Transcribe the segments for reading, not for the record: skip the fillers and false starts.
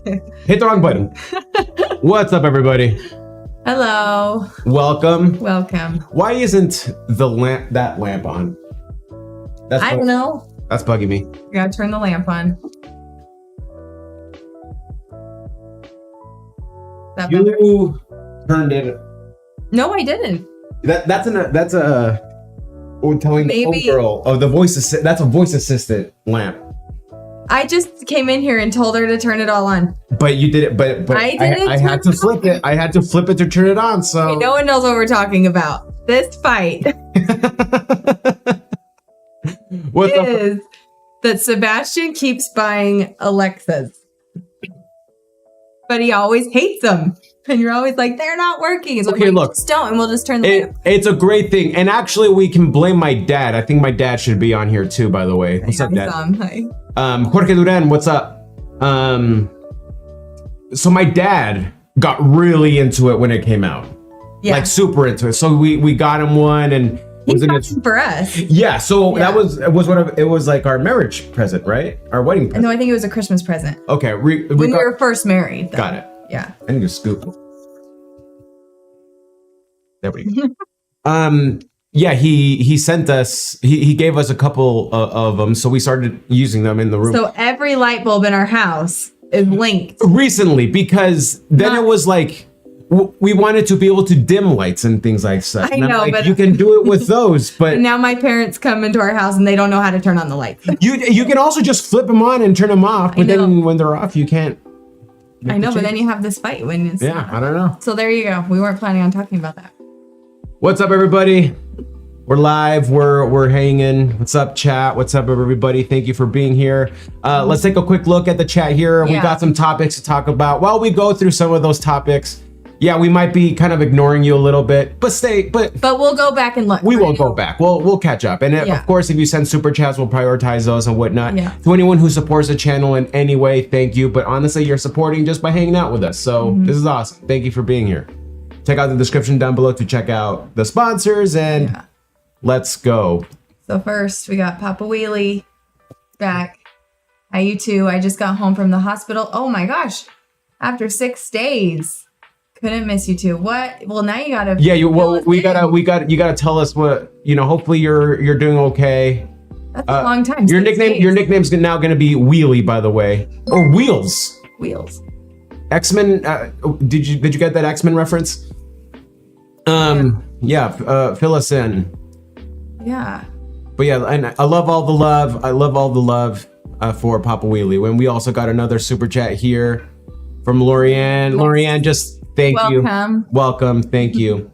Hit the wrong button. What's up, everybody? Hello. Welcome. Why isn't that lamp on? I don't know. That's bugging me. You gotta turn the lamp on. You turned it. No, I didn't. That's telling Maybe. the girl. Oh, the voice that's a voice assistant lamp. I just came in here and told her to turn it all on. But you did it. But I had to flip it. I had to flip it to turn it on. So okay, no one knows what we're talking about. This fight is that Sebastian keeps buying Alexas, but he always hates them. And you're always like, they're not working. It's okay, like, look. Just don't, and we'll just turn the lamp. It's a great thing. And actually, we can blame my dad. I think my dad should be on here too, by the way. What's up, Dad? Hi. Jorge Duran, what's up? So my dad got really into it when it came out. Yeah. Like super into it. So we got him one and he got them for us. Yeah, so that was it was like our marriage present, right? Our wedding present. No, I think it was a Christmas present. Okay. When we were first married. Though. Got it. Yeah. I need to scoop. There we go. Yeah, he sent us, he gave us a couple of them, so we started using them in the room. So every light bulb in our house is linked. Recently, because then it was like, we wanted to be able to dim lights and things like that. I know, like, but you can do it with those, but now my parents come into our house and they don't know how to turn on the lights. You can also just flip them on and turn them off, but then when they're off, you can't. I know, but then you have this fight when it's I don't know. So there you go. We weren't planning on talking about that. What's up, everybody? We're live. We're hanging. What's up, chat? What's up, everybody? Thank you for being here. Let's take a quick look at the chat here. We got some topics to talk about. While we go through some of those topics, yeah, we might be kind of ignoring you a little bit, but we'll go back and look. We will go back. We'll catch up. And of course, if you send super chats, we'll prioritize those and whatnot. Yeah. To anyone who supports the channel in any way, thank you. But honestly, you're supporting just by hanging out with us. So this is awesome. Thank you for being here. Check out the description down below to check out the sponsors and let's go. So first we got Papa Wheelie back. Hi, you too. I just got home from the hospital. Oh my gosh. After 6 days. Couldn't miss you too. What? Well, now you gotta. Yeah, you gotta tell us what, hopefully you're doing okay. That's a long time. Your nickname's now gonna be Wheelie, by the way. Or Wheels. Wheels. X-Men, did you get that X-Men reference? Fill us in. Yeah. But yeah, and I love all the love. I love all the love for Papa Wheelie. When we also got another super chat here from Lorianne. Lorianne, just thank you. Welcome. Thank you.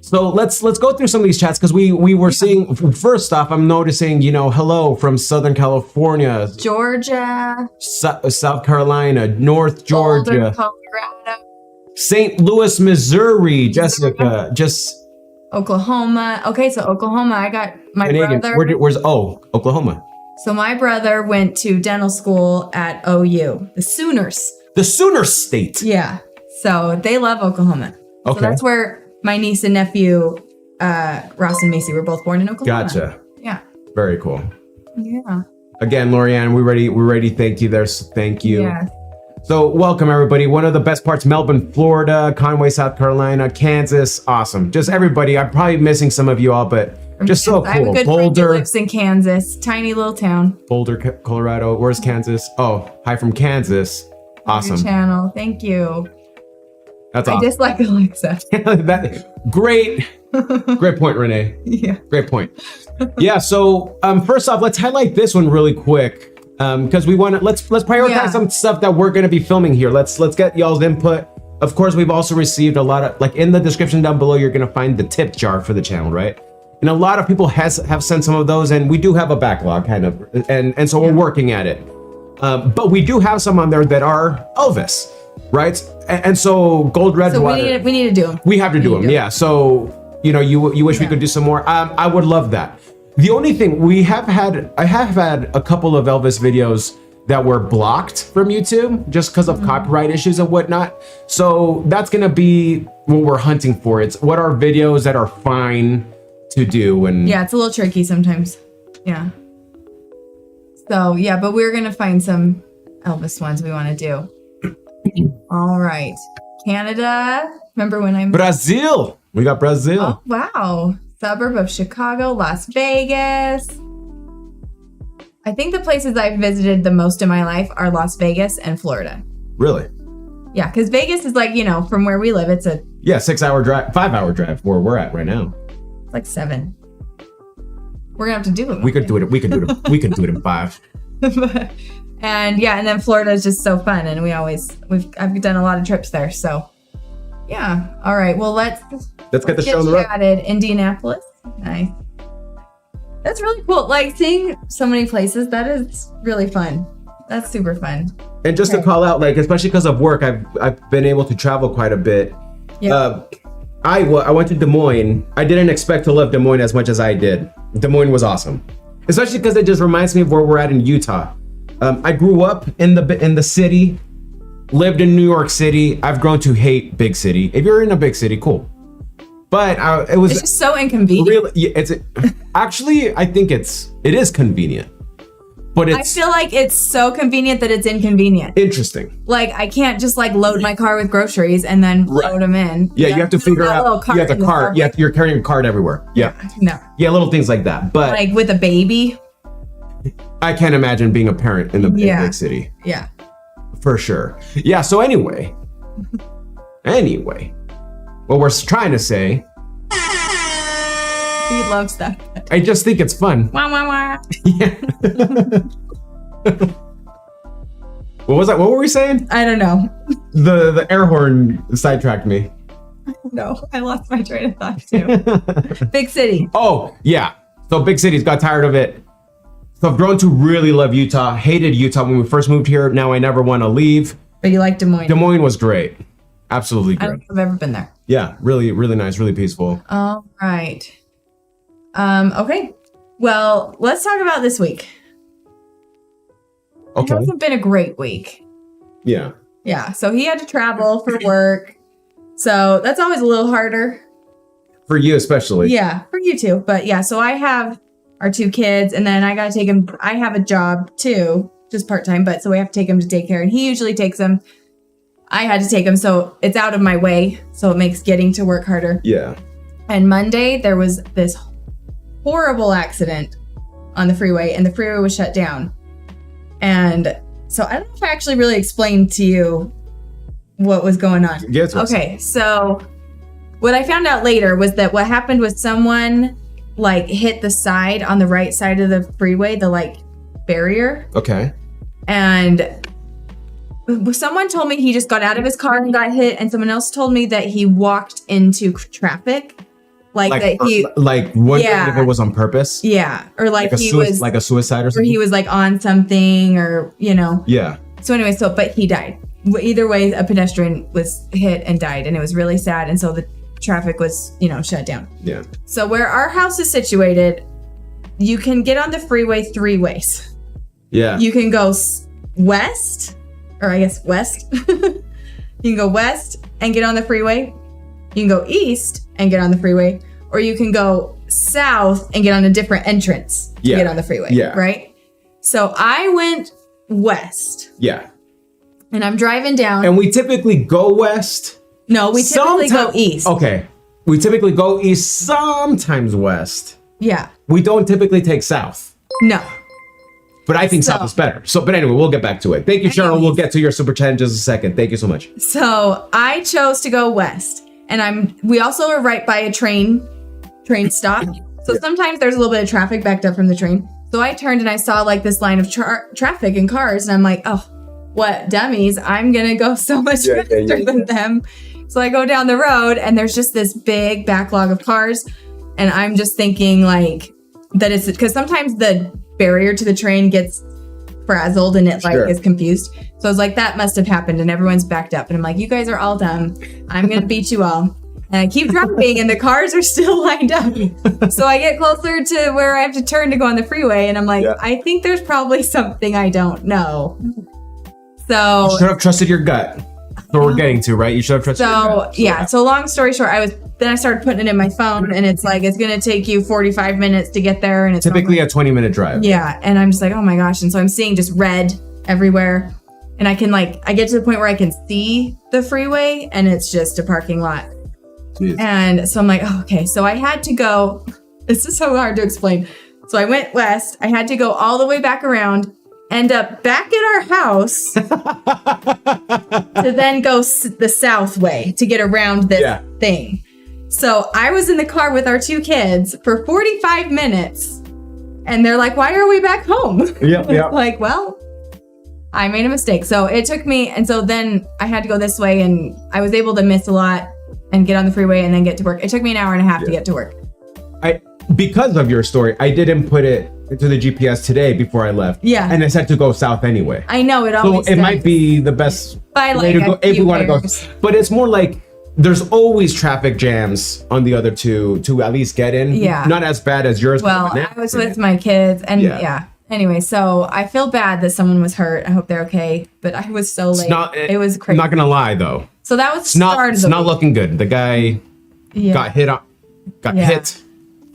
So let's go through some of these chats because we were seeing, first off, I'm noticing, hello from Southern California, Georgia, South Carolina, North Georgia, Boulder, Colorado, St. Louis, Missouri, Jessica, just Oklahoma. Okay, so Oklahoma, I got my brother. Where's Oklahoma? So my brother went to dental school at OU, the Sooners. The Sooner State. Yeah. So they love Oklahoma. Okay. So that's where my niece and nephew, Ross and Macy, were both born in Oklahoma. Gotcha. Yeah. Very cool. Yeah. Again, Lorianne, we're ready. Thank you there. So thank you. Yeah. So welcome, everybody. One of the best parts, Melbourne, Florida, Conway, South Carolina, Kansas. Awesome. Just everybody. I'm probably missing some of you all, but just so cool. I have a good friend who lives in Kansas. Tiny little town. Boulder, Colorado. Where's Kansas? Oh, hi from Kansas. Awesome. Good channel. Thank you. That's awesome. I dislike Alexa. Great point, Renee. Yeah. Great point. Yeah. So first off, let's highlight this one really quick. Because we want to let's prioritize some stuff that we're going to be filming here. Let's get y'all's input. Of course, we've also received a lot of, like, in the description down below, you're going to find the tip jar for the channel, right? And a lot of people have sent some of those, and we do have a backlog kind of, and so we're working at it. But we do have some on there that are Elvis, right? And so Gold Red Water. We need to do them. We have to do them, yeah. So you wish we could do some more. I would love that. The only thing I have had a couple of Elvis videos that were blocked from YouTube just because of copyright issues and whatnot. So that's gonna be what we're hunting for. It's what are videos that are fine to do. And yeah, it's a little tricky sometimes. Yeah. So yeah, but we're gonna find some Elvis ones we want to do. All right. Canada. Remember when I... Brazil. We got Brazil. Oh, wow. Suburb of Chicago, Las Vegas. I think the places I've visited the most in my life are Las Vegas and Florida. Really? Yeah, because Vegas is like, from where we live, it's a... Yeah, 6-hour drive, 5-hour drive where we're at right now. It's like 7. We're gonna have to do it. We could do it. We could do it in 5. And then Florida is just so fun, and I've done a lot of trips there. So yeah. All right. Well, let's get the show on the road. Indianapolis. Nice. That's really cool. Like seeing so many places. That is really fun. That's super fun. And just to call out, like especially because of work, I've been able to travel quite a bit. Yeah. I went to Des Moines. I didn't expect to love Des Moines as much as I did. Des Moines was awesome, especially because it just reminds me of where we're at in Utah. I grew up in the city, lived in New York City. I've grown to hate big city. If you're in a big city, cool. But it's just so inconvenient. Really, actually, I think it is convenient. But I feel like it's so convenient that it's inconvenient. Interesting. Like I can't just like load my car with groceries and then load them in. Yeah, you have to figure out. You have the cart. Yeah, you're carrying a cart everywhere. Yeah. No. Yeah, little things like that. But like with a baby. I can't imagine being a parent in the big city. Yeah. For sure. Yeah. So anyway, what we're trying to say. He loves that. I just think it's fun. Wah, wah, wah. Yeah. What was that? What were we saying? I don't know. The air horn sidetracked me. No, I lost my train of thought too. Big city. Oh, yeah. So big cities, got tired of it. So I've grown to really love Utah. Hated Utah when we first moved here. Now I never want to leave. But you like Des Moines. Des Moines was great. Absolutely great. I don't think I've ever been there. Yeah, really, really nice, really peaceful. All right. Okay. Well, let's talk about this week. Okay. It hasn't been a great week. Yeah. Yeah. So he had to travel for work. So that's always a little harder. For you especially. Yeah, for you too. But yeah, so I have our 2 kids and then I got to take him. I have a job too, just part-time, but so we have to take him to daycare and he usually takes them. I had to take him, so it's out of my way. So it makes getting to work harder. Yeah. And Monday there was this horrible accident on the freeway and the freeway was shut down. And so I don't know if I actually really explained to you what was going on. Yes. Okay, so what I found out later was that what happened was someone like hit the side on the right side of the freeway, the like barrier. Okay. And someone told me he just got out of his car and got hit, and someone else told me that he walked into traffic. Like that he wondering if it was on purpose. Yeah. Or like he was like a suicide or something. Or he was like on something or, Yeah. So anyway, but he died. Either way, a pedestrian was hit and died, and it was really sad. And so the traffic was, shut down. Yeah. So where our house is situated, you can get on the freeway 3 ways. Yeah. You can go west, or I guess west. You can go west and get on the freeway. You can go east and get on the freeway, or you can go south and get on a different entrance to get on the freeway. Yeah. Right? So I went west. Yeah. And I'm driving down. And we typically go west. No, we typically go east. Okay. We typically go east, sometimes west. Yeah. We don't typically take south. No. But I think south is better. But anyway, we'll get back to it. Thank you, Cheryl. We'll get to your super chat in just a second. Thank you so much. So I chose to go west. And we also are right by a train stop. So sometimes there's a little bit of traffic backed up from the train. So I turned and I saw like this line of traffic and cars. And I'm like, oh, what dummies. I'm going to go so much faster than them. So I go down the road and there's just this big backlog of cars. And I'm just thinking like that it's because sometimes the barrier to the train gets frazzled and it is confused. So I was like, that must have happened and everyone's backed up. And I'm like, you guys are all dumb. I'm going to beat you all. And I keep driving and the cars are still lined up. So I get closer to where I have to turn to go on the freeway. And I'm like, I think there's probably something I don't know. So you should have trusted your gut. That's what we're getting to, right? You should have trusted your gut. Yeah. So long story short, I started putting it in my phone and it's like, it's going to take you 45 minutes to get there. And it's typically a 20-minute drive. Yeah. And I'm just like, oh my gosh. And so I'm seeing just red everywhere. And And I get to the point where I can see the freeway and it's just a parking lot. Jeez. And so I'm like, oh, okay. So I had to go, this is so hard to explain. So I went west. I had to go all the way back around, end up back at our house to then go the south way to get around this thing. So I was in the car with our 2 kids for 45 minutes and they're like, why are we back home? Yeah. Like, well, I made a mistake. So it took me, and so then I had to go this way and I was able to miss a lot and get on the freeway and then get to work. It took me an hour and a half to get to work. Because of your story, I did input it into the GPS today before I left. Yeah. And it said to go south anyway. I know, it always So it might be the best way to go if we want to go. But it's more like there's always traffic jams on the other two to at least get in. Yeah. Not as bad as yours. Well, I was with my kids and Anyway, so I feel bad that someone was hurt. I hope they're okay. But I was so late. It was crazy. I'm not going to lie though. So that was it's not looking good. The guy got hit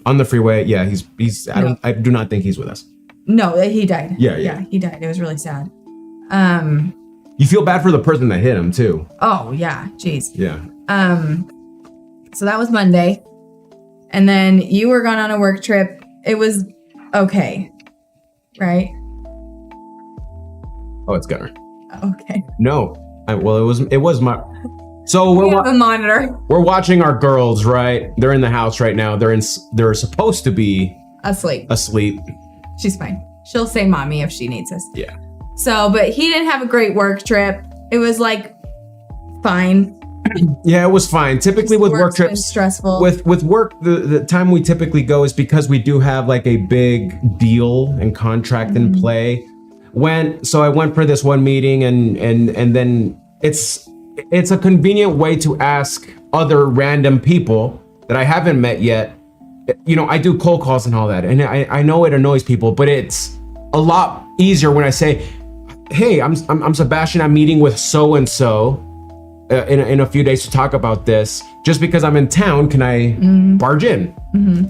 on the freeway. Yeah, he's I do not think he's with us. No, he died. Yeah, he died. It was really sad. You feel bad for the person that hit him too. Oh yeah, jeez. Yeah. So that was Monday. And then you were gone on a work trip. It was okay. Right? Oh, it's Gunner. Okay. No. It was my. So we have a monitor. We're watching our girls, right? They're in the house right now. They're supposed to be asleep. She's fine. She'll say mommy if she needs us. Yeah. So, but he didn't have a great work trip. It was like fine. Yeah, it was fine. Typically with work trips, stressful. With work, the time we typically go is because we do have like a big deal and contract in play. So I went for this one meeting and then it's a convenient way to ask other random people that I haven't met yet. You know, I do cold calls and all that, and I know it annoys people, but it's a lot easier when I say, "Hey, I'm Sebastian. I'm meeting with so and so in a few days to talk about this. Just because I'm in town, can I barge in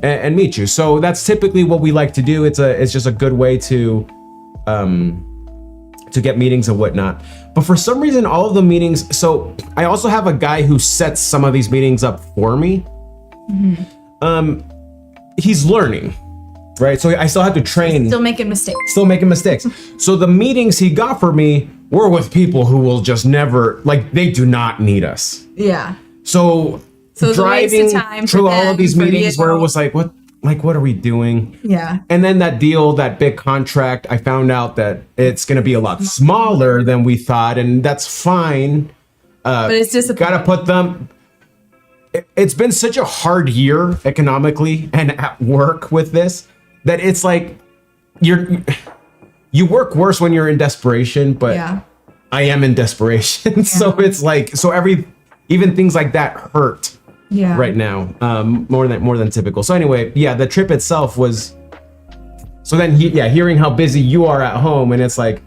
and meet you?" So that's typically what we like to do. It's just a good way to get meetings and whatnot. But for some reason, all of the meetings. So I also have a guy who sets some of these meetings up for me. He's learning, right? So I still have to train. Still making mistakes. So the meetings he got for me were with people who will just never, like, they do not need us. Yeah. So driving through all of these meetings where it was like, what are we doing? Yeah. And then that big contract, I found out that it's going to be a lot smaller than we thought, and that's fine. But it's just gotta put them. It's been such a hard year economically and at work with this that it's like you work worse when you're in desperation, but I am in desperation. Yeah. So it's like, even things like that hurt right now, more than typical. So anyway, the trip itself was, so then hearing how busy you are at home, and it's like,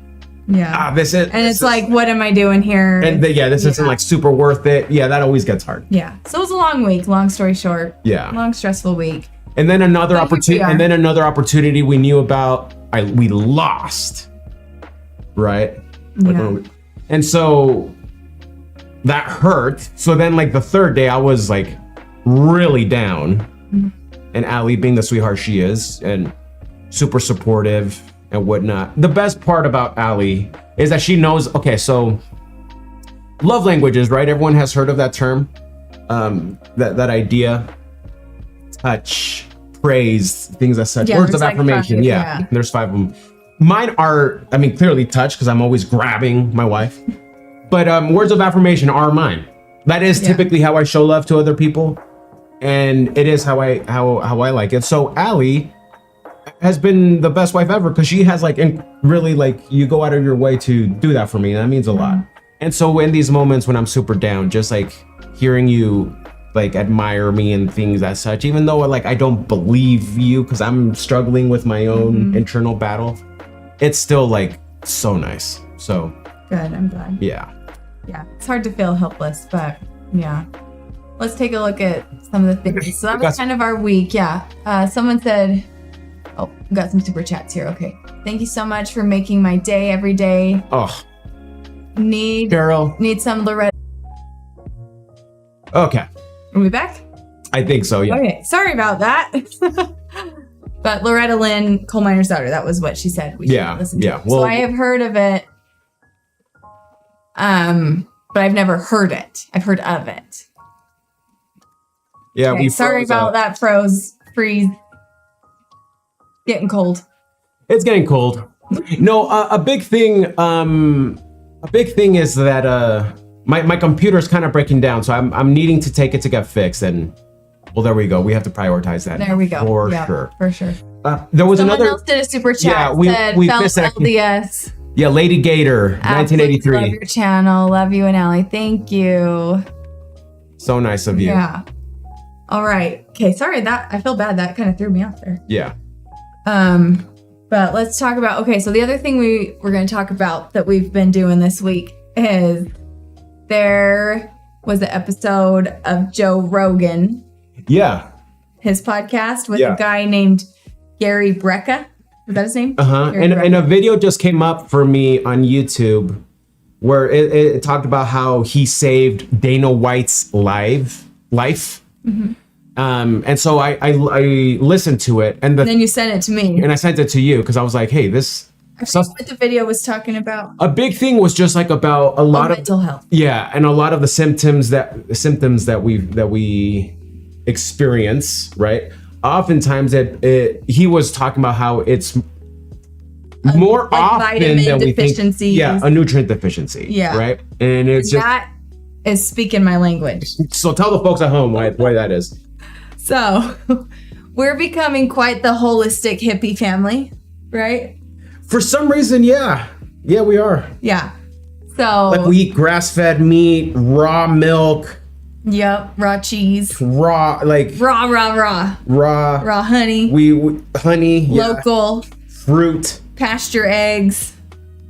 it's like, what am I doing here? And this isn't like super worth it. Yeah, that always gets hard. Yeah. So it was a long week, long story short. Yeah. Long stressful week. And then another opportunity we knew about, we lost. Right? Yeah. And so that hurt. So then like the third day I was like really down. And Allie, being the sweetheart she is and super supportive and whatnot. The best part about Allie is that she knows, okay, so love languages, right? Everyone has heard of that term, that idea, touch, praise, things as such, words of affirmation. Yeah, there's 5 of them. Mine are, clearly touch because I'm always grabbing my wife, but words of affirmation are mine. That is typically how I show love to other people, and it is how I like it. So Allie has been the best wife ever because she has really you go out of your way to do that for me, and that means a lot. And so in these moments when I'm super down, just like hearing you admire me and things as such, even though I don't believe you because I'm struggling with my own internal battle, it's still so nice. So good, I'm glad. Yeah, it's hard to feel helpless, but let's take a look at some of the things. So that was kind of our week. Someone said, we got some super chats here. Okay. Thank you so much for making my day every day. Oh, Carol. Need some Loretta. Okay. Are we back? I think so, yeah. Okay, sorry about that. But Loretta Lynn, coal miner's daughter, that was what she said. We should listen to it. Well, so I have heard of it, but I've never heard it. I've heard of it. Yeah, okay, sorry about that freeze. Getting cold. It's getting cold. No, a big thing is that my computer's kind of breaking down, so I'm needing to take it to get fixed, and well, there we go. We have to prioritize that. There we go. For sure. There was Someone another. else did a super chat. Yeah, we missed it. LDS. Yeah, Lady Gator, 1983. Love your channel. Love you and Allie. Thank you. So nice of you. Yeah. All right. Okay. Sorry that I feel bad. That kind of threw me off there. Yeah. But let's talk about. Okay. So the other thing we're going to talk about that we've been doing this week is there was an episode of Joe Rogan. Yeah. His podcast with a guy named Gary Brecka. Is that his name? And a video just came up for me on YouTube where it talked about how he saved Dana White's life. Mm-hmm. And so I listened to it, and then you sent it to me, and I sent it to you because I was like, hey, this. What the video was talking about. A big thing was just like about a lot of mental health. Yeah, and a lot of the symptoms that we experience, right? Oftentimes he was talking about how it's more like often than we think. Yeah, a nutrient deficiency. Yeah. Right? And it's just that is speaking my language. So tell the folks at home why that is. So we're becoming quite the holistic hippie family, right? For some reason, yeah. Yeah, we are. Yeah. So like we eat grass-fed meat, raw milk. Yep, raw cheese. Raw honey. We honey. Local. Fruit. Pasture eggs.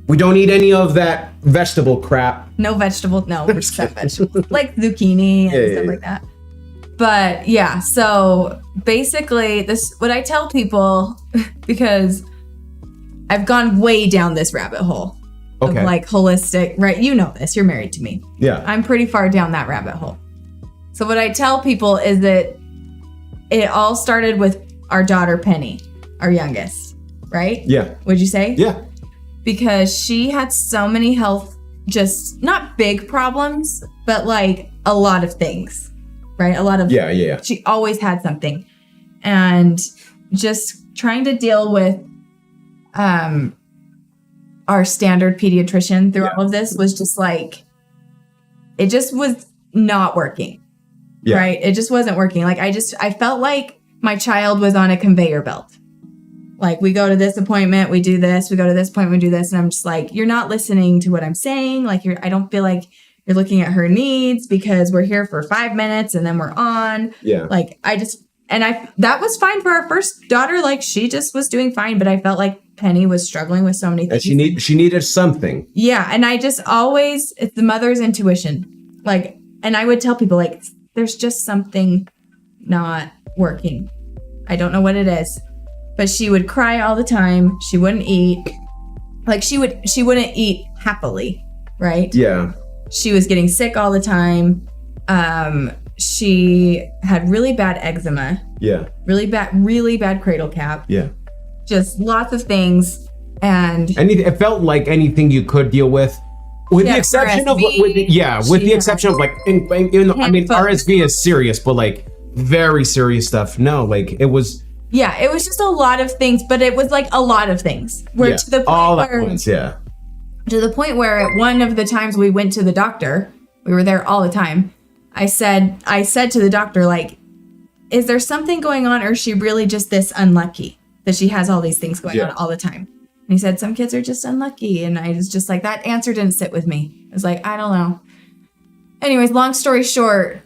We don't eat any of that vegetable crap. No vegetable. No, we're just vegetables. Like zucchini and stuff like that. But yeah, so basically this what I tell people because I've gone way down this rabbit hole of like holistic, right? You know this, you're married to me. Yeah. I'm pretty far down that rabbit hole. So what I tell people is that it all started with our daughter, Penny, our youngest, right? Yeah. Would you say? Yeah. Because she had so many health, just not big problems, but like a lot of things, right? A lot of, yeah. She always had something. And just trying to deal with our standard pediatrician through all of this was just like, it just was not working. Yeah. Right? It just wasn't working. Like I felt like my child was on a conveyor belt. Like we go to this appointment, we do this, we go to this appointment, we do this. And I'm just like, you're not listening to what I'm saying. Like I don't feel like you're looking at her needs because we're here for 5 minutes and then we're on. Yeah. Like that was fine for our first daughter. Like she just was doing fine, but I felt like Penny was struggling with so many things. And she needed something. Yeah. And I just always, it's the mother's intuition. Like, and I would tell people like, there's just something not working. I don't know what it is, but she would cry all the time. She wouldn't eat. Like she wouldn't eat happily. Right. Yeah. She was getting sick all the time. She had really bad eczema. Yeah. Really bad cradle cap. Yeah. Just lots of things. And it felt like anything you could deal with the exception of RSV is serious, but like very serious stuff. No, like it was. Yeah, it was just a lot of things, but it was like a lot of things. To the point all at once, yeah. To the point where at one of the times we went to the doctor, we were there all the time. I said to the doctor, like, is there something going on, or is she really just this unlucky that she has all these things going on all the time? And he said, some kids are just unlucky. And I was just like, that answer didn't sit with me. I was like, I don't know. Anyways, long story short,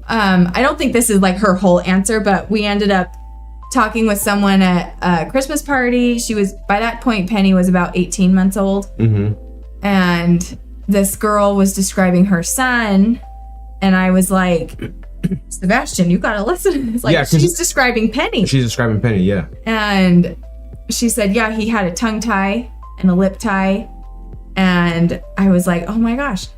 I don't think this is like her whole answer, but we ended up talking with someone at a Christmas party. By that point, Penny was about 18 months old. Mm-hmm. And this girl was describing her son. And I was like, Sebastian, you got to listen. It's like, she's describing Penny. She's describing Penny, yeah. And she said, yeah, he had a tongue tie and a lip tie. And I was like, oh my gosh.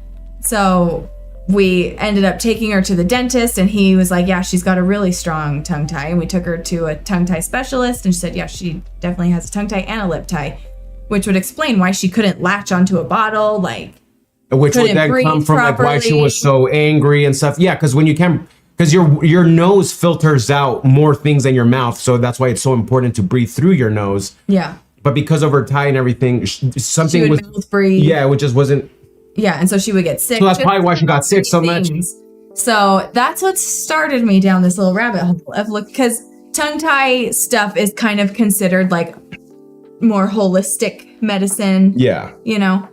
So we ended up taking her to the dentist, and he was like, yeah, she's got a really strong tongue tie. And we took her to a tongue tie specialist, and she said, yeah, she definitely has a tongue tie and a lip tie, which would explain why she couldn't latch onto a bottle, like, which would then come from like why she was so angry and stuff. Yeah, because when you can, because your nose filters out more things than your mouth, so that's why it's so important to breathe through your nose. Yeah. But because of her tie and everything, something she would mouth breathe. Yeah, it just wasn't. Yeah, and so she would get sick. So that's probably why she got sick so much. So that's what started me down this little rabbit hole of look, because tongue tie stuff is kind of considered like more holistic medicine. Yeah. You know?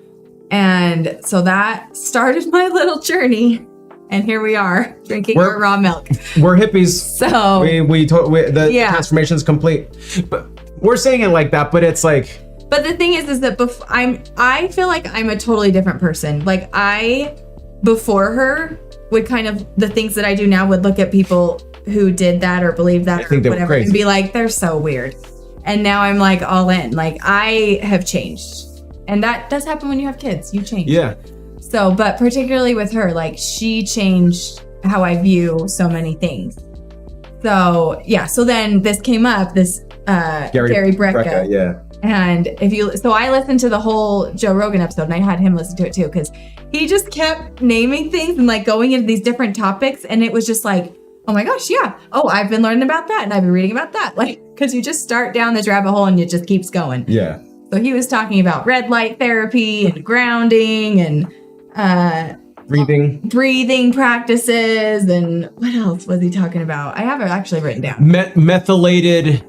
And so that started my little journey. And here we are drinking our raw milk. We're hippies. So the transformation is complete. But we're saying it like that, but it's like. But the thing is that I feel like I'm a totally different person. Like before her would kind of, the things that I do now would look at people who did that or believe that or whatever and be like, they're so weird. And now I'm like all in. Like I have changed. And that does happen when you have kids. You change. Yeah. So, but particularly with her, like she changed how I view so many things. So yeah. So then this came up, this Gary Brecka. Yeah. And so I listened to the whole Joe Rogan episode, and I had him listen to it too, because he just kept naming things and like going into these different topics. And it was just like, oh my gosh, yeah. Oh, I've been learning about that and I've been reading about that. Like, because you just start down this rabbit hole and it just keeps going. Yeah. So he was talking about red light therapy and grounding and breathing practices, and what else was he talking about? I have it actually written down. Methylated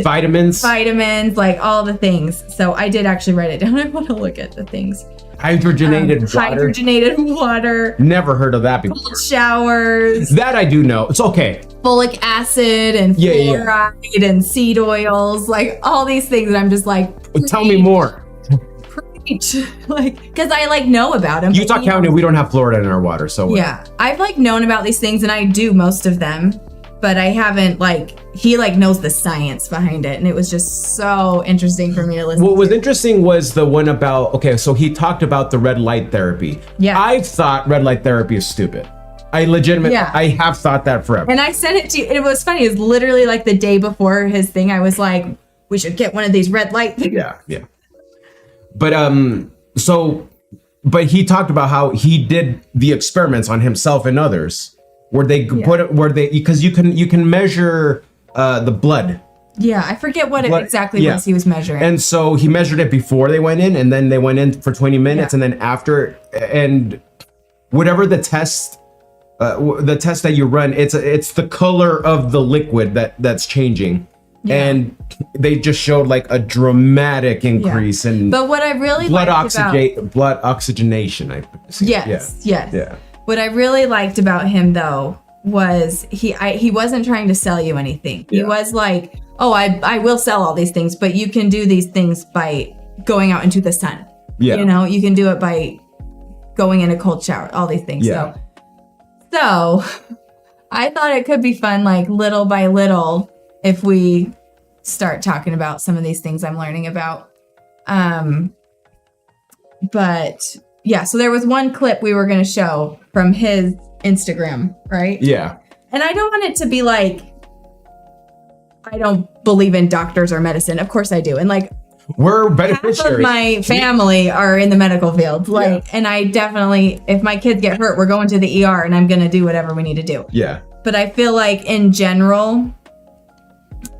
vitamins, like all the things. So I did actually write it down. I want to look at the things. Hydrogenated water. Never heard of that before. Cold showers. That I do know. It's okay. Folic acid and fluoride and seed oils, like all these things that I'm just like, tell me more. Like, because I like know about them. Utah County, we don't have fluoride in our water, so yeah, I've like known about these things, and I do most of them, but I haven't he knows the science behind it, and it was just so interesting for me to listen. What was interesting was the one about so he talked about the red light therapy. Yeah, I've thought red light therapy is stupid. I have thought that forever. And I sent it to you. It was funny. It was literally like the day before his thing. I was like, we should get one of these red light things. Yeah. But but he talked about how he did the experiments on himself and others, where they because you can measure the blood. Yeah, I forget what it exactly was he was measuring. And so he measured it before they went in, and then they went in for 20 minutes, and then after, and whatever the test that you run, it's the color of the liquid that's changing. Yeah. And they just showed like a dramatic increase in but what I really blood oxygenation. Yes. What I really liked about him though was he wasn't trying to sell you anything. He was like, oh, I will sell all these things, but you can do these things by going out into the sun. Yeah. You know, you can do it by going in a cold shower, all these things. Yeah. So I thought it could be fun, like little by little, if we start talking about some of these things I'm learning about. But yeah, so there was one clip we were going to show from his Instagram, right? Yeah. And I don't want it to be like, I don't believe in doctors or medicine. Of course I do. And like, we're beneficiaries. Half of my family are in the medical field. And I definitely, if my kids get hurt, we're going to the ER and I'm going to do whatever we need to do. Yeah. But I feel like in general,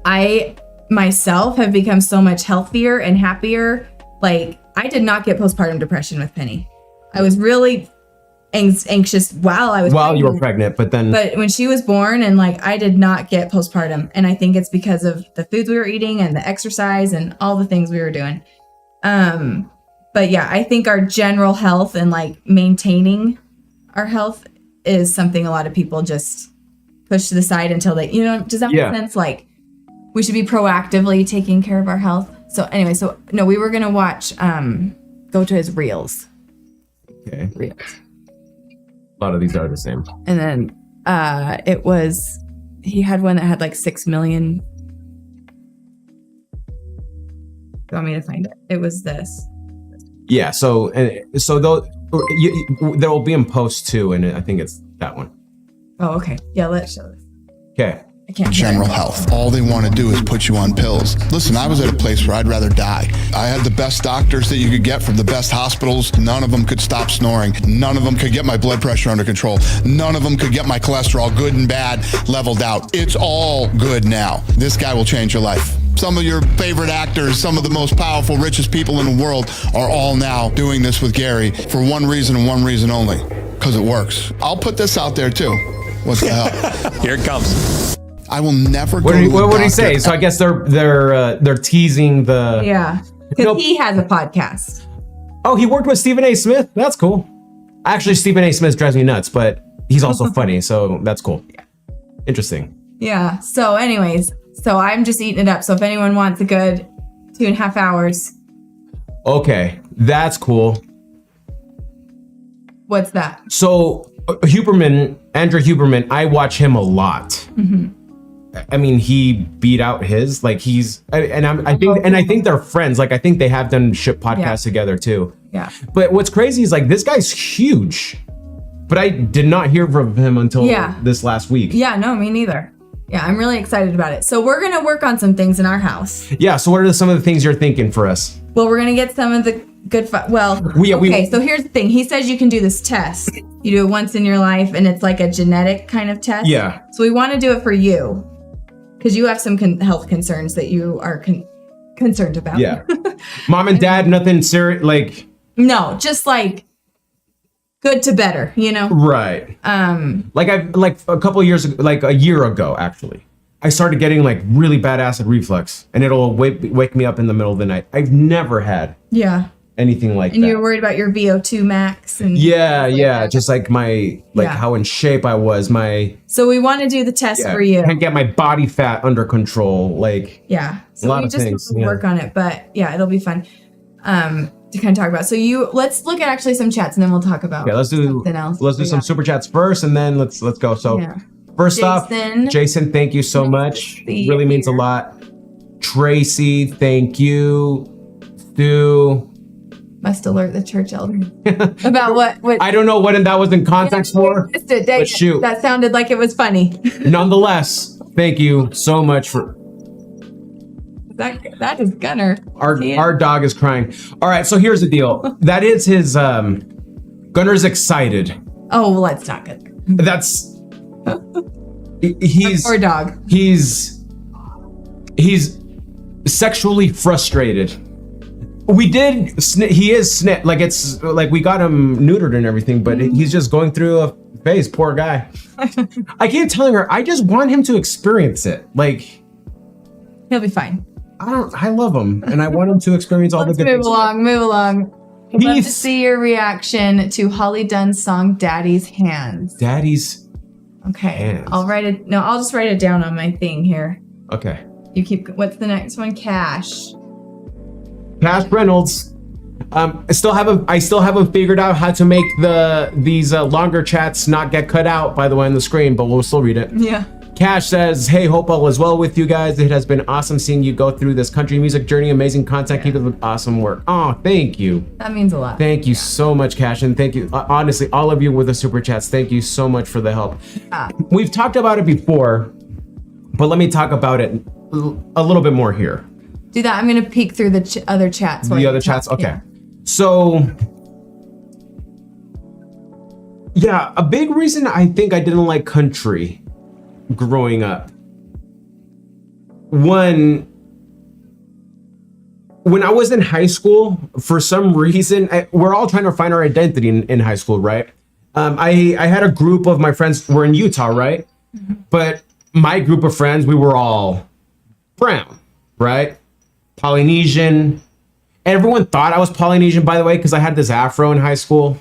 I myself have become so much healthier and happier. Like, I did not get postpartum depression with Penny. I was really anxious while you were pregnant, but when she was born, and like I did not get postpartum, and I think it's because of the foods we were eating and the exercise and all the things we were doing. But yeah, I think our general health and like maintaining our health is something a lot of people just push to the side until they, does that make sense? Like, we should be proactively taking care of our health. So anyway, no, we were gonna watch go to his reels. Okay. Reels. A lot of these are the same. And then he had one that had like 6 million. You want me to find it? It was this. Yeah, so there will be in post too, and I think it's that one. Oh, okay. Yeah, let's show this. Okay. I can't. General health. All they want to do is put you on pills. Listen, I was at a place where I'd rather die. I had the best doctors that you could get from the best hospitals. None of them could stop snoring. None of them could get my blood pressure under control. None of them could get my cholesterol, good and bad, leveled out. It's all good now. This guy will change your life. Some of your favorite actors, some of the most powerful, richest people in the world are all now doing this with Gary for one reason and one reason only, because it works. I'll put this out there too. What the hell? Here it comes. I will never What go to a would he doctor. say? So I guess they're teasing the. Yeah, because he has a podcast. Oh, he worked with Stephen A. Smith. That's cool. Actually, Stephen A. Smith drives me nuts, but he's also funny, so that's cool. Interesting. Yeah. So, anyways, so I'm just eating it up. So if anyone wants a good 2.5 hours, Okay, that's cool. what's that? So Andrew Huberman, I watch him a lot. Mm-hmm. I mean, he beat out his, like I think they're friends. Like I think they have done ship podcasts together too. Yeah. But what's crazy is like this guy's huge, but I did not hear from him until this last week. Yeah. No, me neither. Yeah, I'm really excited about it. So we're gonna work on some things in our house. Yeah. So what are some of the things you're thinking for us? Well, we're gonna get some of the good. Okay. So here's the thing. He says you can do this test. You do it once in your life, and it's like a genetic kind of test. Yeah. So we want to do it for you, because you have some health concerns that you are concerned about. Yeah. Mom and dad, nothing serious. Like. No, just like good to better, you know? Right. Like a couple of years ago, like a year ago, actually, I started getting like really bad acid reflux, and it'll wake me up in the middle of the night. I've never had anything like that. And you're worried about your VO2 max and just like my how in shape I was. So we want to do the test for you. Can't get my body fat under control. Like So a lot we of just things. work on it, but it'll be fun. To kind of talk about. So let's look at actually some chats, and then we'll talk about something else. Let's do some super chats first, and then let's go. So first off, Jason, thank you so much. Really means a lot. Tracy, thank you. Stu. Must alert the church elder about what I don't know what that was in context for. But shoot, that sounded like it was funny. Nonetheless, thank you so much for. That is Gunner. Our dog is crying. All right, so here's the deal. That is his Gunner's excited. Oh, well, that's not good. That's he's poor dog. He's sexually frustrated. He is like it's like we got him neutered and everything, but he's just going through a phase. Poor guy. I keep telling her I just want him to experience it. Like he'll be fine. I love him, and I want him to experience all the good things. Move along. I'd love to see your reaction to Holly Dunn's song "Daddy's Hands." Daddy's. Okay, hands. I'll write it. No, I'll just write it down on my thing here. Okay. You keep. What's the next one? Cash Reynolds. I still haven't figured out how to make these longer chats not get cut out, by the way, on the screen, but we'll still read it. Yeah. Cash says, hey, hope all is well with you guys. It has been awesome seeing you go through this country music journey. Amazing content. Keep up the awesome work. Oh, thank you. That means a lot. Thank you so much, Cash. And thank you, honestly, all of you with the super chats. Thank you so much for the help. We've talked about it before, but let me talk about it a little bit more here. Do that. I'm going to peek through the other chats. The other chats? Okay. Yeah. So, yeah, a big reason I think I didn't like country growing up. When I was in high school, for some reason, we're all trying to find our identity in high school, right? I had a group of my friends, we're in Utah, right? Mm-hmm. But my group of friends, we were all brown, right? Polynesian. Everyone thought I was Polynesian, by the way, because I had this afro in high school.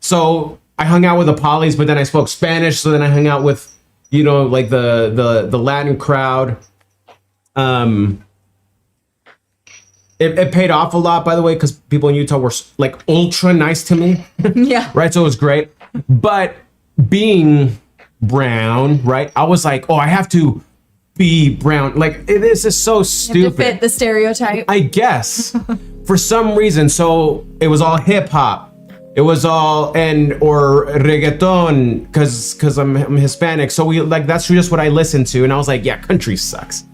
So I hung out with the Polys, but then I spoke Spanish. So then I hung out with, like the Latin crowd. It paid off a lot, by the way, because people in Utah were like ultra nice to me. Yeah. Right. So it was great. But being brown, right, I was like, oh, I have to be brown. Like, this is so stupid. To fit the stereotype. I guess. for some reason, so it was all hip hop. It was all or reggaeton because I'm Hispanic. So we like that's just what I listened to, and I was like, yeah, country sucks,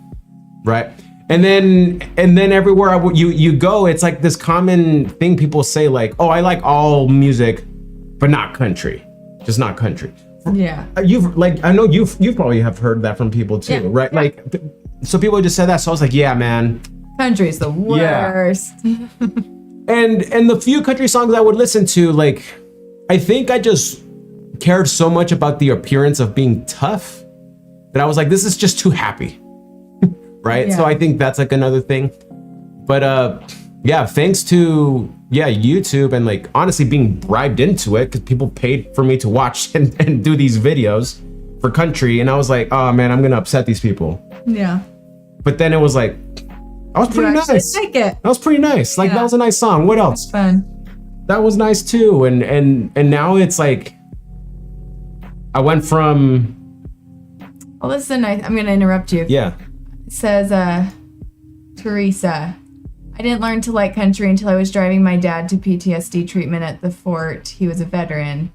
right? And then everywhere you go, it's like this common thing people say, like, oh, I like all music, but not country, just not country. Yeah. I know you've probably have heard that from people too, right? Yeah. Like, so people just said that. So I was like, yeah, man, country's the worst. Yeah. and the few country songs I would listen to, like, I think I just cared so much about the appearance of being tough that I was like, this is just too happy. Right? Yeah. So I think that's like another thing. But yeah, thanks to YouTube and like honestly being bribed into it because people paid for me to watch and do these videos for country, and I was like, oh man, I'm gonna upset these people. Yeah. But then it was like, that was pretty nice. Like it. That was pretty nice. Like that was a nice song. What else? Fun. That was nice too. And now it's like I went from. Oh, this is a nice. I'm gonna interrupt you. Yeah. It says, Teresa, I didn't learn to like country until I was driving my dad to PTSD treatment at the fort. He was a veteran.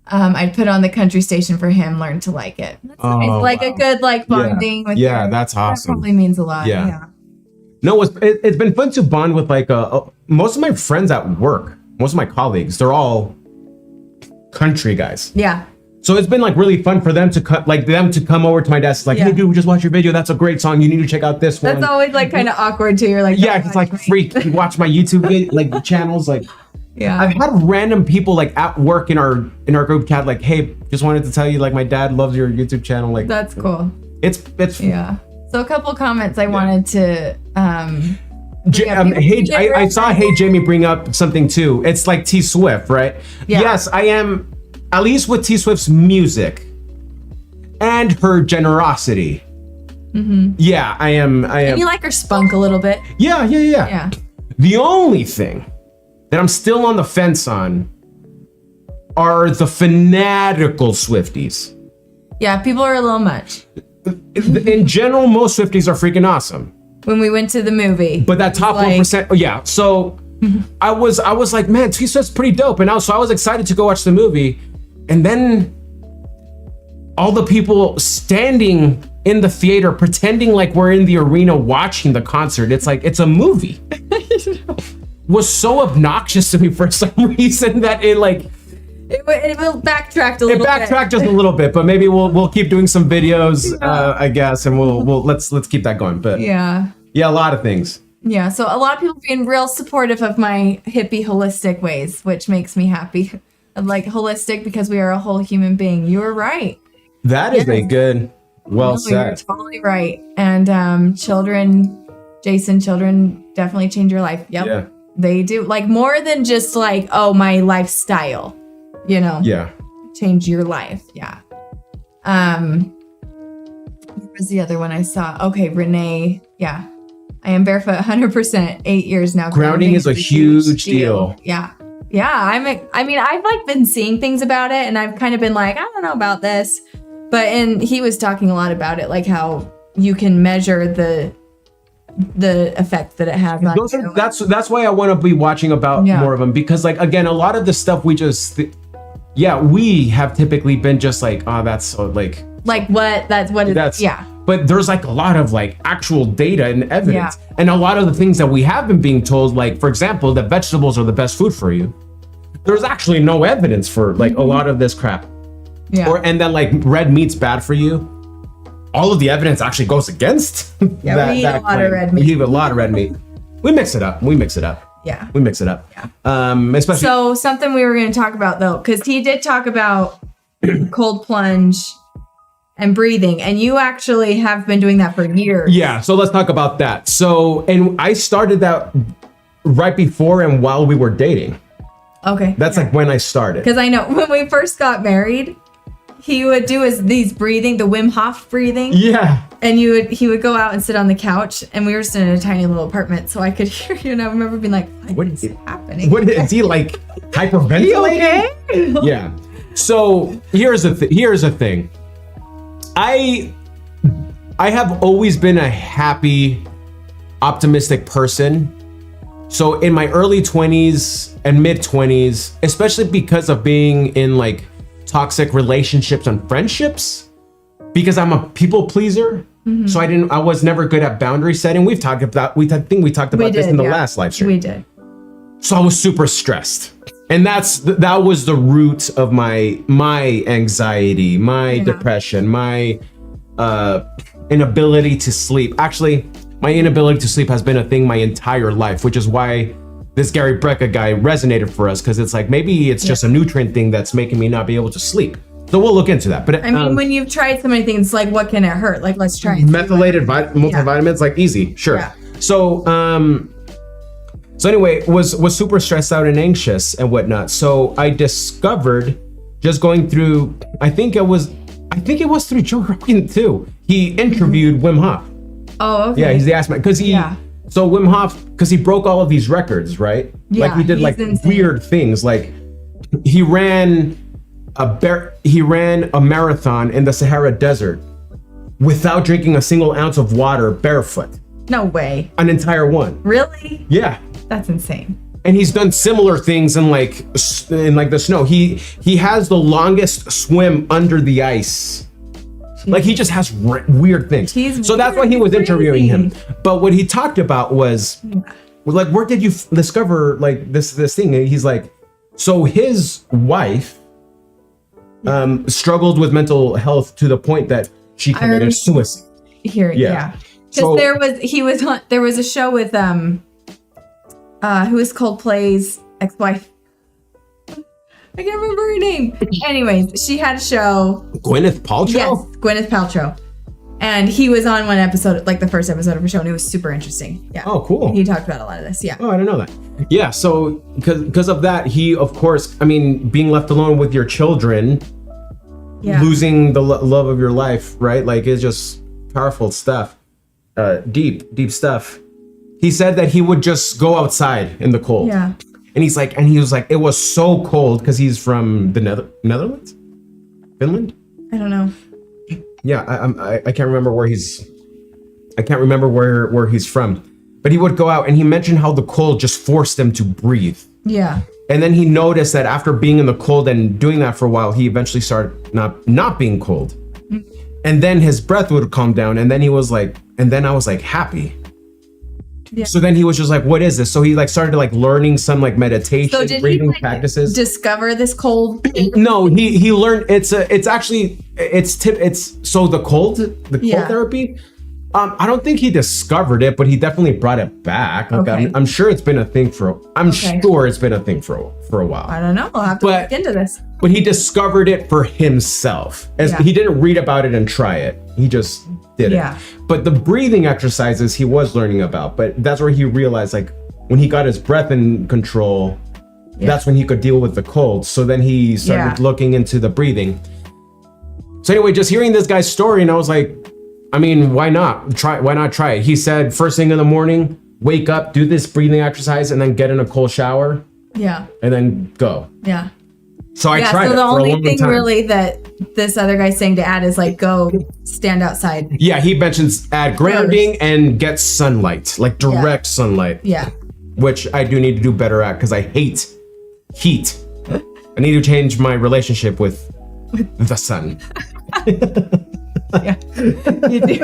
I'd put on the country station for him, learn to like it. That's nice. Like a good like bonding with your, that's awesome. That probably means a lot. Yeah. No, it's been fun to bond with like most of my friends at work, most of my colleagues, they're all country guys. Yeah. So it's been like really fun for them to come over to my desk, like, hey dude, we just watched your video. That's a great song. You need to check out this one. That's always like kind of awkward too. You're like, yeah, it's like freak. You watch my YouTube video, like the channels, like. Yeah. I've had random people like at work in our group chat, like, hey, just wanted to tell you, like, my dad loves your YouTube channel. Like, that's cool. It's yeah. So a couple comments I wanted to I saw Hey Jamie bring up something too. It's like T Swift, right? Yeah. Yes, I am. At least with T Swift's music and her generosity. Mm-hmm. Yeah, I am. And you like her spunk a little bit. Yeah. The only thing that I'm still on the fence on are the fanatical Swifties. Yeah, people are a little much. In general, most Swifties are freaking awesome. When we went to the movie. But that top 1%, yeah. So I was like, man, T Swift's pretty dope. And so I was excited to go watch the movie. And then all the people standing in the theater pretending like we're in the arena watching the concert. It's like, it's a movie. Was so obnoxious to me for some reason that it will backtrack a little bit. It backtracked just a little bit, but maybe we'll keep doing some videos, I guess, and we'll let's keep that going. But yeah, a lot of things. Yeah, so a lot of people being real supportive of my hippie holistic ways, which makes me happy. Like holistic because we are a whole human being. You were right. That is a good, well said. You're totally right. And children definitely change your life. Yep. Yeah. They do. Like more than just like, oh, my lifestyle, you know? Yeah. Change your life. Yeah. What was the other one I saw? Okay, Renee. Yeah. I am barefoot 100%, 8 years now. Grounding is a huge deal. Yeah. Yeah, I've like been seeing things about it and I've kind of been like, I don't know about this. And he was talking a lot about it, like how you can measure the effect that it has on you. That's why I want to be watching about more of them, because like, again, a lot of the stuff we have typically been just like, oh, that's so like what it is. Yeah. But there's like a lot of like actual data and evidence. Yeah. And a lot of the things that we have been being told, like, for example, that vegetables are the best food for you. There's actually no evidence for like a lot of this crap. Yeah. And then like red meat's bad for you. All of the evidence actually goes against that. We eat a lot of red meat. We eat a lot of red meat. We mix it up. Yeah. We mix it up. Yeah. Especially. So something we were going to talk about though, because he did talk about cold plunge and breathing, and you actually have been doing that for years. Yeah, so let's talk about that. So, and I started that right before and while we were dating. Okay. That's like when I started. Because I know when we first got married, he would do these breathing, the Wim Hof breathing. Yeah. And he would go out and sit on the couch, and we were sitting in a tiny little apartment, so I could hear you, and I remember being like, what is happening? What is he like hyperventilating? Okay? Yeah. So here's the thing. I have always been a happy, optimistic person. So in my early 20s and mid 20s, especially because of being in like toxic relationships and friendships, because I'm a people pleaser. So I was never good at boundary setting. We've talked about, I think we talked about this in the last live stream. We did. So I was super stressed. And that was the root of my anxiety, my depression, my inability to sleep. Actually, my inability to sleep has been a thing my entire life, which is why this Gary Brecka guy resonated for us, because it's like maybe it's just a nutrient thing that's making me not be able to sleep. So we'll look into that. But I mean, when you've tried so many things, like what can it hurt? Like let's try methylated multivitamins, like easy, sure. Yeah. So anyway, was super stressed out and anxious and whatnot. So I discovered, just going through, I think it was through Joe Rogan too. He interviewed Wim Hof. Oh, okay. Yeah, he's the ass man. So Wim Hof, because he broke all of these records, right? Yeah, like he did like insane. weird things. Like he ran a marathon in the Sahara Desert without drinking a single ounce of water, barefoot. No way. An entire one. Really? Yeah. That's insane. And he's done similar things in like the snow. He has the longest swim under the ice. Like he just has weird things. So that's why he was interviewing him. But what he talked about was like, where did you discover like this thing? And he's like, so his wife struggled with mental health to the point that she committed suicide. Because there was a show with who is Coldplay's ex-wife. I can't remember her name. Anyways, she had a show. Gwyneth Paltrow? Yes, Gwyneth Paltrow. And he was on one episode, like the first episode of her show, and it was super interesting. Yeah. Oh, cool. He talked about a lot of this. Yeah. Oh, I didn't know that. Yeah. So because of that, he, of course, I mean, being left alone with your children, losing the love of your life, right? Like it's just powerful stuff. Deep stuff. He said that he would just go outside in the cold. Yeah. And he was like, it was so cold because he's from the Netherlands? Finland? I don't know. Yeah, I can't remember where he's from. But he would go out and he mentioned how the cold just forced him to breathe. Yeah. And then he noticed that after being in the cold and doing that for a while, he eventually started not being cold. Mm-hmm. And then his breath would calm down. And then he was like, and then I was like happy. Yeah. So then he was just like, what is this? So he like started like learning some like meditation, breathing practices. Discover this cold? No, he learned it's so the cold therapy. I don't think he discovered it, but he definitely brought it back. Like, okay. I'm sure it's been a thing for a while. I don't know. I'll have to look into this. But he discovered it for himself. He didn't read about it and try it. He just did it. But the breathing exercises he was learning about, but that's where he realized like when he got his breath in control, that's when he could deal with the cold. So then he started looking into the breathing. So anyway, just hearing this guy's story, and I was like, I mean, why not try it? He said first thing in the morning, wake up, do this breathing exercise, and then get in a cold shower. Yeah. And then go. Yeah. So I tried it for a long time. So the only thing really that this other guy's saying to add is like, go stand outside. Yeah, he mentions add grounding and get sunlight, like direct sunlight. Yeah. Which I do need to do better at because I hate heat. I need to change my relationship with the sun. Yeah, you do.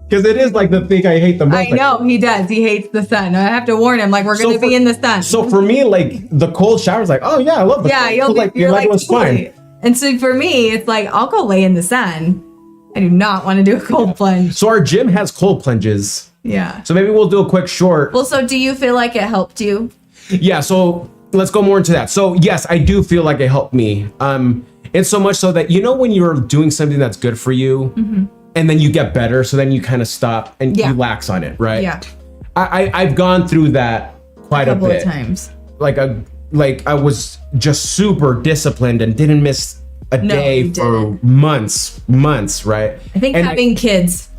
Because it is like the thing I hate the most. I know, he does. He hates the sun. I have to warn him, like, we're going to be in the sun. So for me, like, the cold shower is like, oh, yeah, I love the sun. Yeah, you're like, was fine. And so for me, it's like, I'll go lay in the sun. I do not want to do a cold plunge. So our gym has cold plunges. Yeah. So maybe we'll do a quick short. Well, so do you feel like it helped you? Yeah, so let's go more into that. So yes, I do feel like it helped me. It's so much so that, you know, when you're doing something that's good for you, mm-hmm. and then you get better, so then you kind of stop and you lax on it, right? Yeah. I've gone through that quite a bit. Of times. Like I was just super disciplined and didn't miss a day for months, right? I think having kids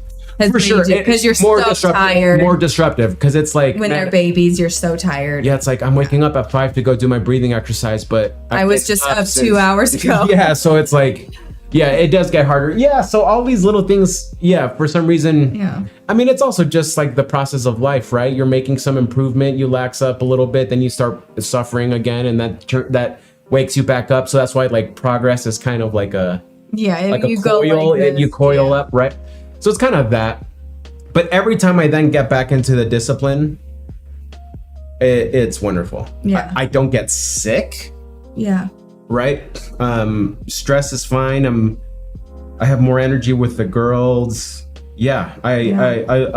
has for sure, because you're so tired. More disruptive, because it's like when they're babies, you're so tired. Yeah, it's like I'm waking up at 5 to go do my breathing exercise, but I was just up 2 hours ago. Yeah, so it's like Yeah, it does get harder. Yeah, so all these little things, for some reason. Yeah. I mean, it's also just like the process of life, right? You're making some improvement, you lax up a little bit, then you start suffering again, and that wakes you back up. So that's why like progress is kind of like a you coil, you coil up, right? So it's kind of that. But every time I then get back into the discipline, it's wonderful. Yeah. I don't get sick. Yeah. Right? Stress is fine. I have more energy with the girls. I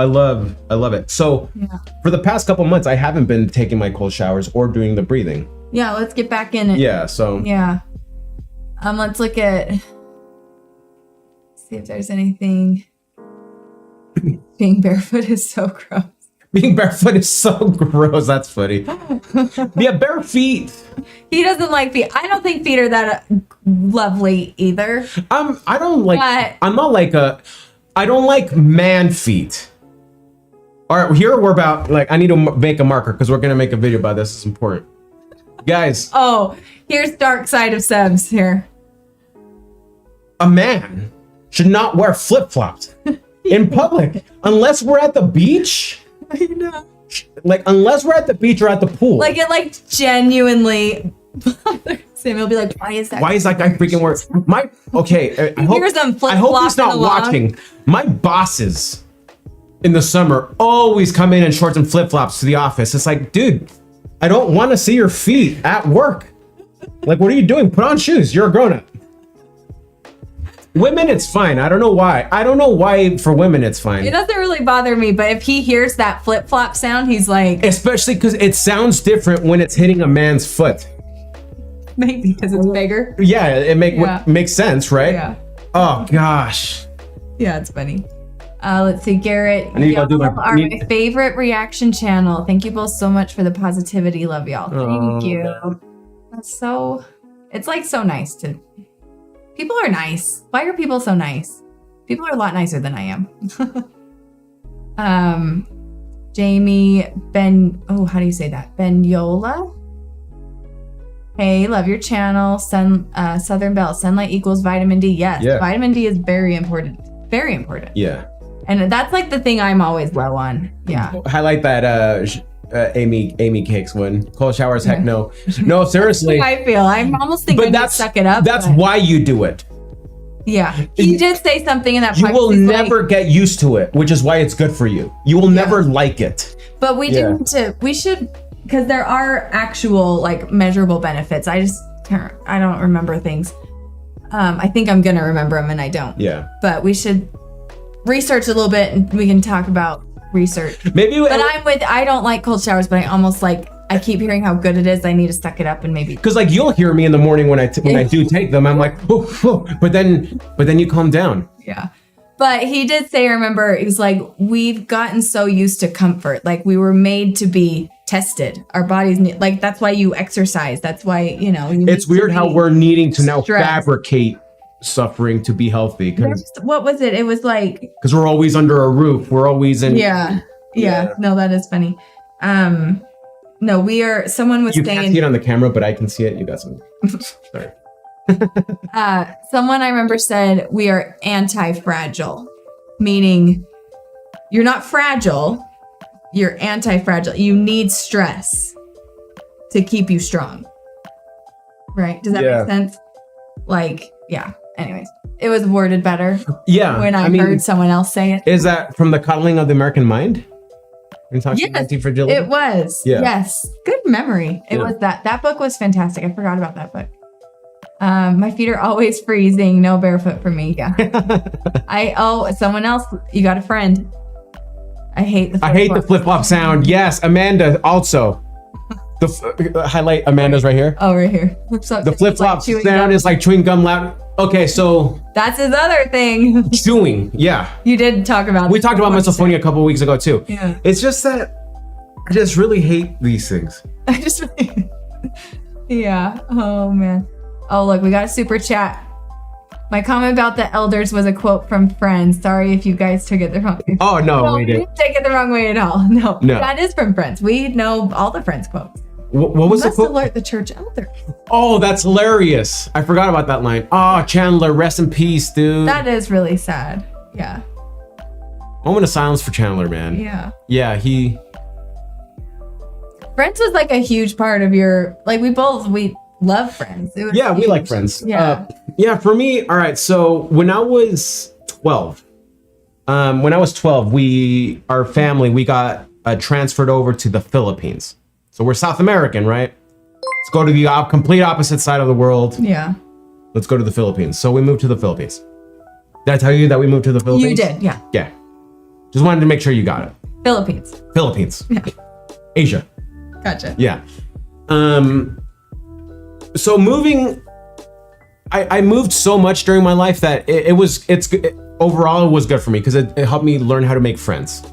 love it. So for the past couple months, I haven't been taking my cold showers or doing the breathing. Yeah, let's get back in it. Yeah, so let's look at, see if there's anything. Being barefoot is so gross. Being barefoot is so gross. That's funny. Yeah, bare feet. He doesn't like feet. I don't think feet are that lovely either. I don't like. I'm not like a. I don't like man feet. All right, here we're about like. I need to make a marker because we're gonna make a video about this. It's important, guys. Oh, here's dark side of Sebs here. A man should not wear flip flops in public unless we're at the beach. I know. Like, unless we're at the beach or at the pool. Like, it, like, genuinely bothers him. He'll be like, why is that guy freaking wearing... I hope he's not watching. My bosses in the summer always come in shorts and flip-flops to the office. It's like, dude, I don't want to see your feet at work. Like, what are you doing? Put on shoes. You're a grown-up. Women, it's fine. I don't know why. For women, it's fine. It doesn't really bother me, but if he hears that flip-flop sound, he's like... Especially because it sounds different when it's hitting a man's foot. Maybe because it's bigger. Yeah, it makes sense, right? Yeah. Oh, gosh. Yeah, it's funny. Let's see, Garrett. I need to do my favorite reaction channel. Thank you both so much for the positivity. Love y'all. Thank you. That's so... It's like so nice to... People are nice. Why are people so nice? People are a lot nicer than I am. Jamie how do you say that? Benyola? Hey, love your channel. Southern Belle. Sunlight equals vitamin D. Yes, vitamin D is very important. Very important. Yeah. And that's like the thing I'm always low on. Yeah. Highlight that Amy Cakes one. Cold showers, heck no. No, seriously. That's how I feel. I'm almost thinking I suck it up. That's why you do it. Yeah. He did say something in that podcast. You will never get used to it, which is why it's good for you. You will never like it. But we should, because there are actual like measurable benefits. I don't remember things. I think I'm gonna remember them and I don't. Yeah. But we should research a little bit and we can talk about research. I don't like cold showers, but I almost like, I keep hearing how good it is. I need to suck it up and maybe. Because like you'll hear me in the morning when I do take them. I'm like, but then you calm down. Yeah. But he did say, I remember, he was like, we've gotten so used to comfort. Like we were made to be tested. Our bodies need, like, that's why you exercise. That's why, it's weird how we're needing to now fabricate suffering to be healthy. What was it? It was like, because we're always under a roof. We're always in. Yeah. No, that is funny. No, someone was saying. You can't see it on the camera, but I can see it. You got some. Sorry. Someone I remember said we are anti-fragile, meaning you're not fragile, you're anti-fragile. You need stress to keep you strong. Right? Does that make sense? Like, yeah. Anyways, it was worded better. Yeah. When I heard someone else say it. Is that from The Coddling of the American Mind? Yes, it was. Yeah. Yes. Good memory. It was that. That book was fantastic. I forgot about that book. My feet are always freezing. No barefoot for me. Yeah. Someone else. You got a friend. I hate the flip-flop sound. Yes, Amanda also. Highlight Amanda's right here. Oh, right here. The flip-flop sound is like chewing gum loud. Okay, so that's his other thing. Chewing, yeah. You did talk about. We talked about misophonia a couple of weeks ago too. Yeah. It's just that I just really hate these things. Yeah. Oh man. Oh look, we got a super chat. My comment about the elders was a quote from Friends. Sorry if you guys took it the wrong way. Oh no, we didn't take it the wrong way at all. No, that is from Friends. We know all the Friends quotes. What was Must the alert the church elder. Oh, that's hilarious. I forgot about that line. Oh, Chandler, rest in peace, dude. That is really sad. Yeah. Moment of silence for Chandler, man. Yeah. Yeah, he... Friends was like a huge part of your, like we love Friends. It was Yeah, we huge. like Friends. Yeah. Yeah, for me, all right, so when I was 12, our family, we got transferred over to the Philippines. So we're South American, right? Let's go to the complete opposite side of the world. Yeah. Let's go to the Philippines. So we moved to the Philippines. Did I tell you that we moved to the Philippines? You did, yeah. Yeah. Just wanted to make sure you got it. Philippines. Yeah. Asia. Gotcha. Yeah. So moving, I moved so much during my life that overall it was good for me because it helped me learn how to make friends.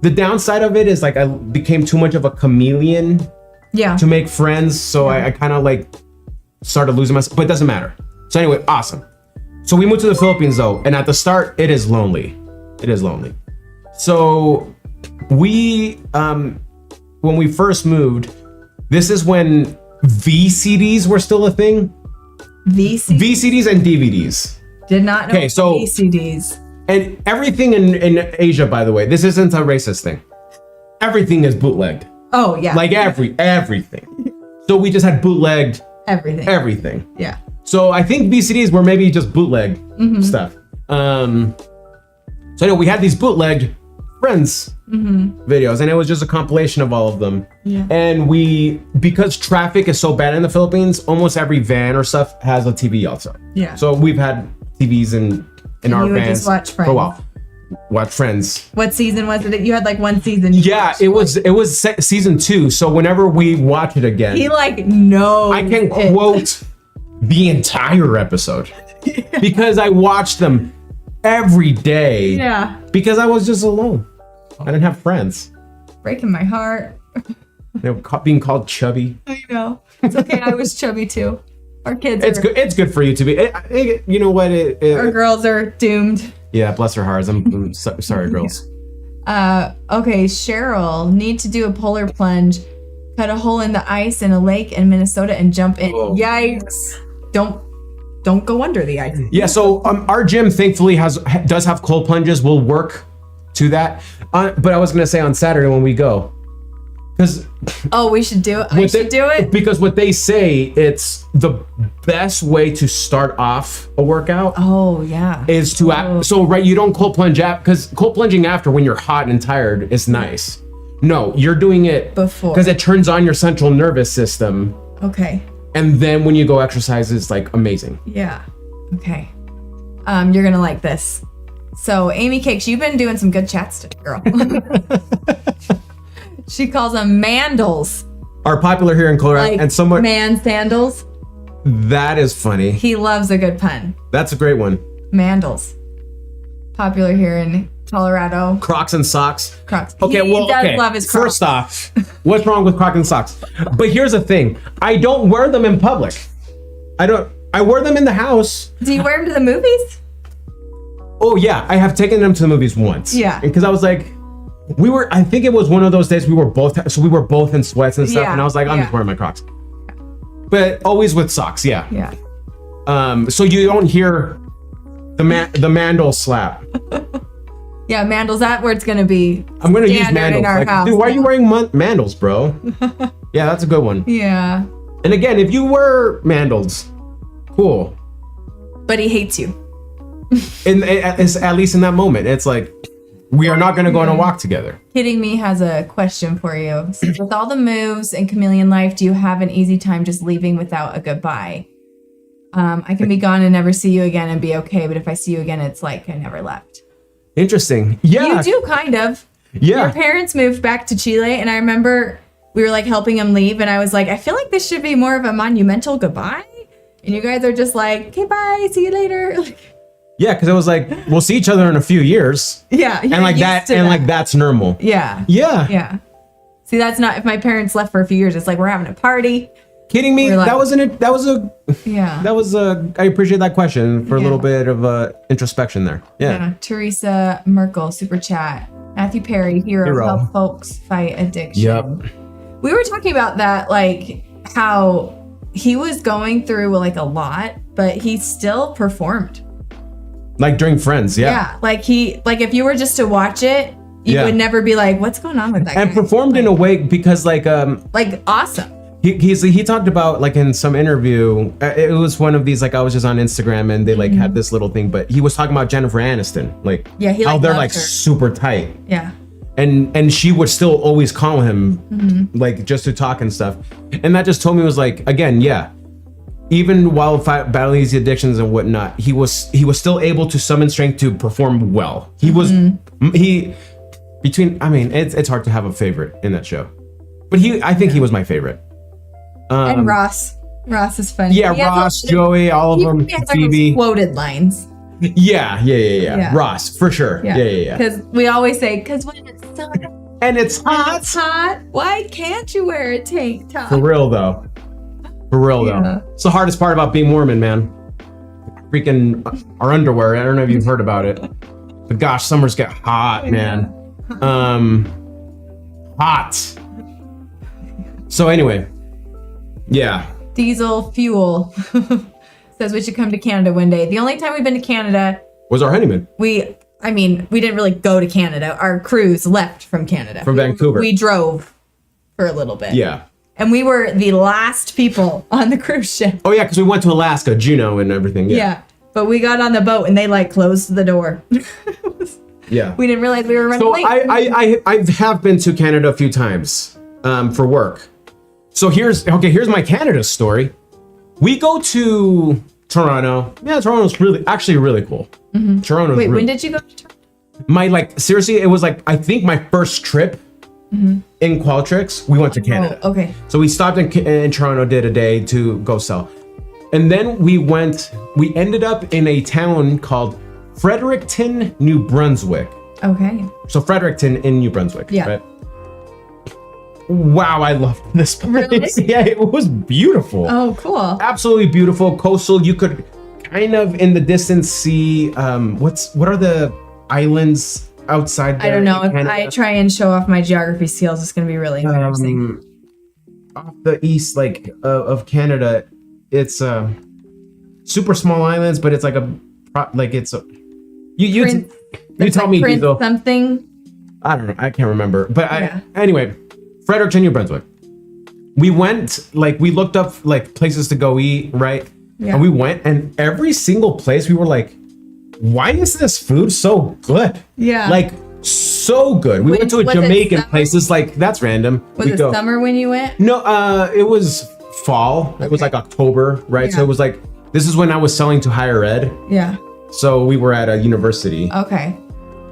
The downside of it is like I became too much of a chameleon to make friends. So I kind of like started losing myself, but it doesn't matter. So anyway, awesome. So we moved to the Philippines though. And at the start, it is lonely. So we, when we first moved, this is when VCDs were still a thing. VCDs and DVDs. Did not know so VCDs. And everything in Asia, by the way, this isn't a racist thing. Everything is bootlegged. Oh yeah. Like everything. So we just had bootlegged everything. Yeah. So I think VCDs were maybe just bootleg stuff. So anyway, we had these bootlegged Friends videos, and it was just a compilation of all of them. Yeah. And because traffic is so bad in the Philippines, almost every van or stuff has a TV also. Yeah. So we've had TVs in our vans just watch Friends. for a while. Watch Friends. What season was it? You had like one season. Yeah, it was season 2. So whenever we watch it again, he like knows. I can quote the entire episode because I watched them every day. Yeah. Because I was just alone. I didn't have friends. Breaking my heart. Being called chubby. I know. It's okay. I was chubby too. Our kids. It's good. It's good for you to be. You know what? Our girls are doomed. Yeah, bless their hearts. I'm sorry, girls. Okay, Cheryl, need to do a polar plunge, cut a hole in the ice in a lake in Minnesota and jump in. Oh. Yikes! Don't go under the ice. Yeah. So our gym thankfully does have cold plunges. We'll work to that. But I was gonna say on Saturday when we go, because we should do it. I should do it because what they say, it's the best way to start off a workout. Oh yeah. Is to so right, you don't cold plunge because cold plunging after when you're hot and tired is nice. No, you're doing it before because it turns on your central nervous system. Okay. And then when you go exercise, it's like amazing. Yeah. Okay. You're gonna like this. So Amy Cakes, you've been doing some good chats today, girl. She calls them mandals. Are popular here in Colorado, like and somewhat man sandals. That is funny. He loves a good pun. That's a great one. Mandals. Popular here in Colorado. Crocs and socks. Crocs. Okay, he does love his Crocs. First off, what's wrong with Crocs and socks? But here's the thing. I don't wear them in public. I wear them in the house. Do you wear them to the movies? Oh yeah, I have taken them to the movies once. Yeah. Because I was like, I think it was one of those days we were both in sweats and stuff, and I was like, I'm just wearing my Crocs. But always with socks, yeah. Yeah. So you don't hear the mandal slap. Yeah, mandals, that where it's gonna be. I'm gonna use mandals. In our house dude, why are you wearing mandals, bro? Yeah, that's a good one. Yeah. And again, if you wear mandals, cool. But he hates you. At least in that moment, it's like, we are not gonna go on a walk together. Kidding Me has a question for you. So with all the moves and chameleon life, do you have an easy time just leaving without a goodbye? I can be gone and never see you again and be okay, but if I see you again, it's like I never left. Interesting. Yeah. You do kind of. Yeah. Your parents moved back to Chile, and I remember we were like helping them leave, and I was like, I feel like this should be more of a monumental goodbye. And you guys are just like, okay, bye, see you later. Yeah, because it was like, we'll see each other in a few years. Yeah. And like that's normal. Yeah. Yeah. Yeah. See, that's not, if my parents left for a few years, it's like we're having a party. Kidding me? Like, I appreciate that question for a little bit of introspection there. Yeah. Teresa Merkel, super chat. Matthew Perry, hero. Help folks fight addiction. Yep. We were talking about that, like how he was going through like a lot, but he still performed. Like during Friends, yeah. Yeah, like if you were just to watch it, you would never be like, what's going on with that guy? And performed in a way because like awesome. He talked about like in some interview, it was one of these like I was just on Instagram and they like had this little thing, but he was talking about Jennifer Aniston, like how they're like super tight. Yeah. And she would still always call him like just to talk and stuff, and that just told me was like again, even while battling these addictions and whatnot, he was still able to summon strength to perform well. He was it's hard to have a favorite in that show, but I think he was my favorite. And Ross is funny. Yeah, Ross, Joey, all of them. Phoebe. Quoted lines. Yeah. Ross, for sure. Yeah. Because we always say, because when it's so and it's hot, why can't you wear a tank top? For real though. It's the hardest part about being Mormon, man. Freaking our underwear. I don't know if you've heard about it, but gosh, summers get hot, man. Hot. So anyway, yeah. Diesel fuel says we should come to Canada one day. The only time we've been to Canada was our honeymoon. We didn't really go to Canada. Our cruise left from Canada. From Vancouver. We drove for a little bit. Yeah. And we were the last people on the cruise ship. Oh yeah, because we went to Alaska, Juneau and everything. Yeah. But we got on the boat and they like closed the door. Yeah. We didn't realize we were running late. I have been to Canada a few times for work. So here's my Canada story. We go to Toronto. Yeah, Toronto's really cool. Toronto's Wait, when did you go to Toronto? Seriously, it was like I think my first trip in Qualtrics. We went to Canada. Oh, okay. So we stopped in Toronto, did a day to go sell, and then we ended up in a town called Fredericton, New Brunswick. Okay. So Fredericton in New Brunswick. Yeah. Right? Wow, I loved this place. Really? Yeah, it was beautiful. Oh, cool. Absolutely beautiful. Coastal. You could kind of in the distance see what are the islands outside there? I don't know. If I try and show off my geography skills, it's going to be really embarrassing. Off the east of Canada, it's super small islands, but it's you tell me Prince though. Something. I don't know. I can't remember. But anyway, Fredericton, New Brunswick. We went, we looked up places to go eat, right? Yeah. And we went, and every single place we were like, why is this food so good? Yeah. So good. We went to a Jamaican place. It's that's random. Was it summer when you went? No, it was fall. Okay. It was October, right? Yeah. So it was this is when I was selling to higher ed. Yeah. So we were at a university. Okay.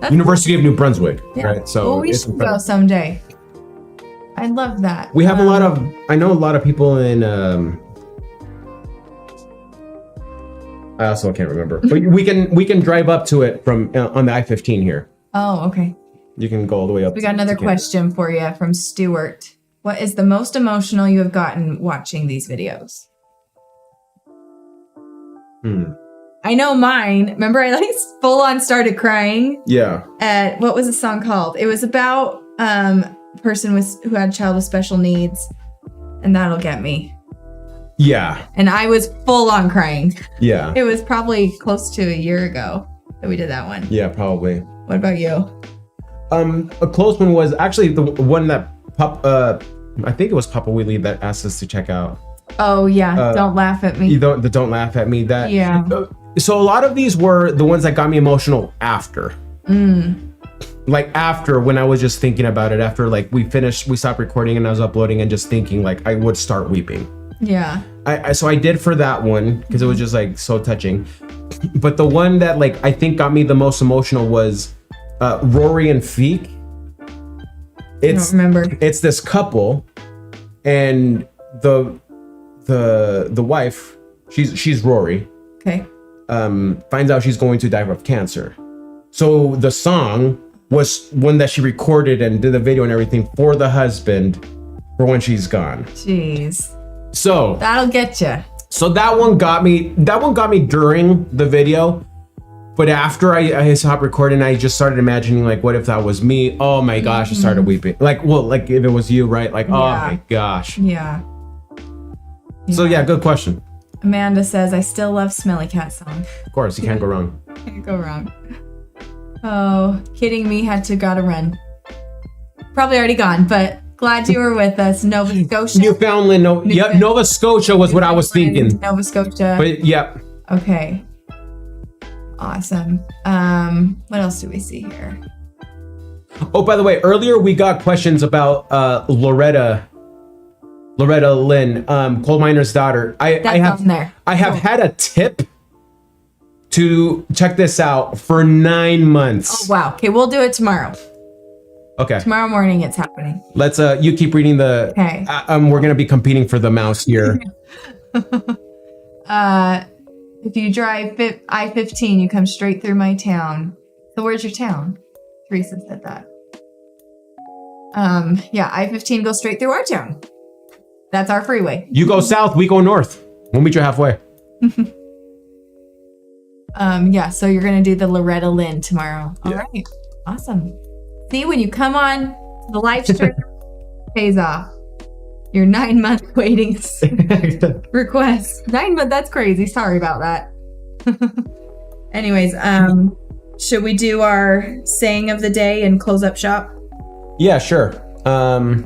That's University of New Brunswick, right? So we should go someday. I love that. We have I know a lot of people in, I also can't remember, but we can drive up to it from on the I-15 here. Oh, okay. You can go all the way up. We got another question for you from Stuart. What is the most emotional you have gotten watching these videos? I know mine. Remember, I full on started crying. Yeah. At what was the song called? It was about a person who had a child with special needs, and That'll Get Me. Yeah. And I was full on crying. Yeah. It was probably close to a year ago that we did that one. Yeah, probably. What about you? A close one was actually the one that I think it was Papa Wheelie that asked us to check out. Oh yeah, Don't Laugh at Me. Don't Laugh at Me. That yeah. So a lot of these were the ones that got me emotional after. After when I was just thinking about it. After we stopped recording and I was uploading and just thinking I would start weeping. Yeah. So I did for that one because it was just so touching. But the one that I think got me the most emotional was Rory and Feek. I don't remember. It's this couple, and the wife, she's Rory. Okay. Finds out she's going to die of cancer. So the song was one that she recorded and did the video and everything for the husband for when she's gone. Jeez. So that'll get you. So that one got me during the video, But after I stopped recording, I just started imagining like, what if that was me? Oh my gosh, I started weeping. Like, well, like if it was you, right? Like, oh my gosh. Yeah. So yeah, good question. Amanda says, I still love Smelly Cat song. Of course, you can't go wrong. Can't go wrong. Oh, kidding me, gotta run. Probably already gone, but glad you were with us. Nova Scotia. Newfoundland, Nova Scotia was what I was thinking. Nova Scotia. But yep. Okay. Awesome. What else do we see here? Oh, by the way, earlier we got questions about Loretta Lynn, coal miner's daughter. I have had a tip to check this out for 9 months. Oh wow. Okay, we'll do it tomorrow. Okay. Tomorrow morning it's happening. Let's you keep reading the okay. We're gonna be competing for the mouse here. If you drive I-15, you come straight through my town. So where's your town? Teresa said that. Yeah, I-15 goes straight through our town. That's our freeway. You go south, we go north. We'll meet you halfway. Yeah, so you're gonna do the Loretta Lynn tomorrow. All right. Awesome. See, when you come on the live stream, pays off. Your 9-month waiting request. 9 months, that's crazy. Sorry about that. Anyways, should we do our saying of the day and close up shop? Yeah, sure. Oh,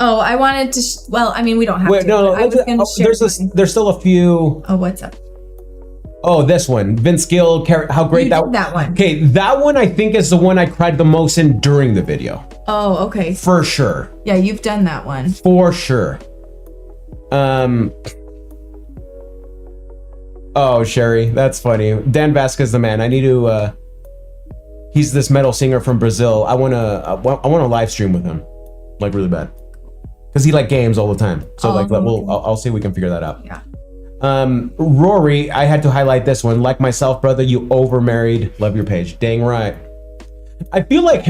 I wanted to, well, I mean, we don't have to. No, I was gonna share there's still a few. Oh, what's up? Oh, this one. Vince Gill, how great that one. Okay, that one I think is the one I cried the most in during the video. Oh, okay. For sure. Yeah, you've done that one. For sure. Oh, Sherry, that's funny. Dan Vasquez, the man. I need to. He's this metal singer from Brazil. I wanna live stream with him, like really bad, because he like games all the time. So I'll see if we can figure that out. Yeah. Rory, I had to highlight this one. Like myself, brother, you over-married. Love your page. Dang right. I feel like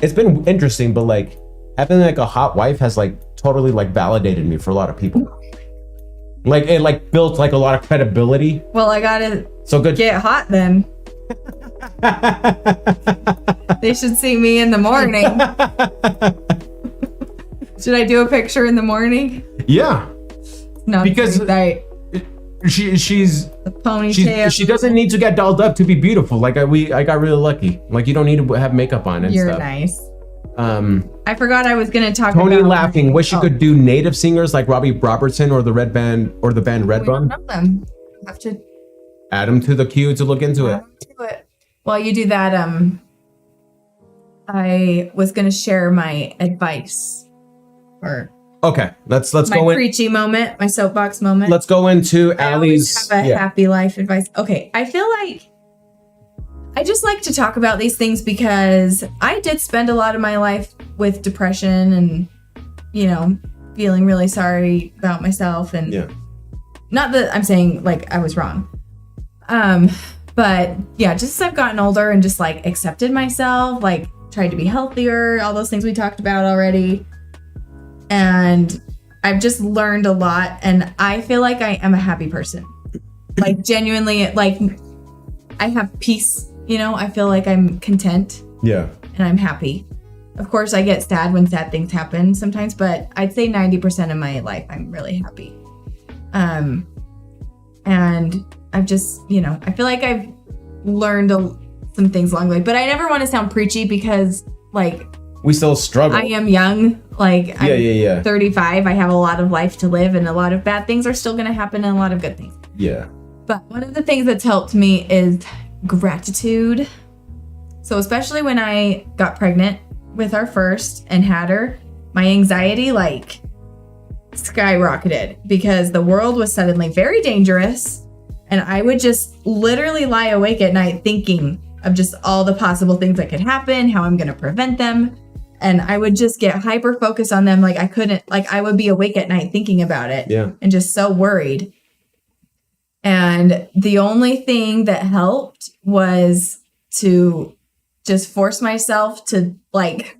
it's been interesting, but like having like a hot wife has like totally like validated me for a lot of people. Like it like built like a lot of credibility. Well, I gotta get hot then. They should see me in the morning. Should I do a picture in the morning? Yeah. No, because she's the ponytail. She doesn't need to get dolled up to be beautiful. Like I got really lucky. Like you don't need to have makeup on and You're stuff. Nice. I forgot I was gonna talk Tony about laughing. Wish you could do native singers like Robbie Robertson or the band Redbone. We don't know them. Have to add them to the queue to look into it. While you do that, I was gonna share my advice or. Okay, let's go in. My preachy moment, my soapbox moment. Let's go into Allie's. Have a happy life advice. Okay, I feel like I just like to talk about these things because I did spend a lot of my life with depression and, you know, feeling really sorry about myself and not that I'm saying like I was wrong. But yeah, just as I've gotten older and just like accepted myself, like tried to be healthier, all those things we talked about already. And I've just learned a lot and I feel like I am a happy person. Like genuinely, like I have peace, you know, I feel like I'm content. Yeah. And I'm happy. Of course, I get sad when sad things happen sometimes, but I'd say 90% of my life, I'm really happy. And I've just, you know, I feel like I've learned some things along the way, but I never want to sound preachy because like, we still struggle. I am young. Like, I'm 35. I have a lot of life to live and a lot of bad things are still going to happen and a lot of good things. Yeah. But one of the things that's helped me is gratitude. So especially when I got pregnant with our first and had her, my anxiety like skyrocketed because the world was suddenly very dangerous. And I would just literally lie awake at night thinking of just all the possible things that could happen, how I'm going to prevent them. And I would just get hyper focused on them. Like I would be awake at night thinking about it and just so worried. And the only thing that helped was to just force myself to like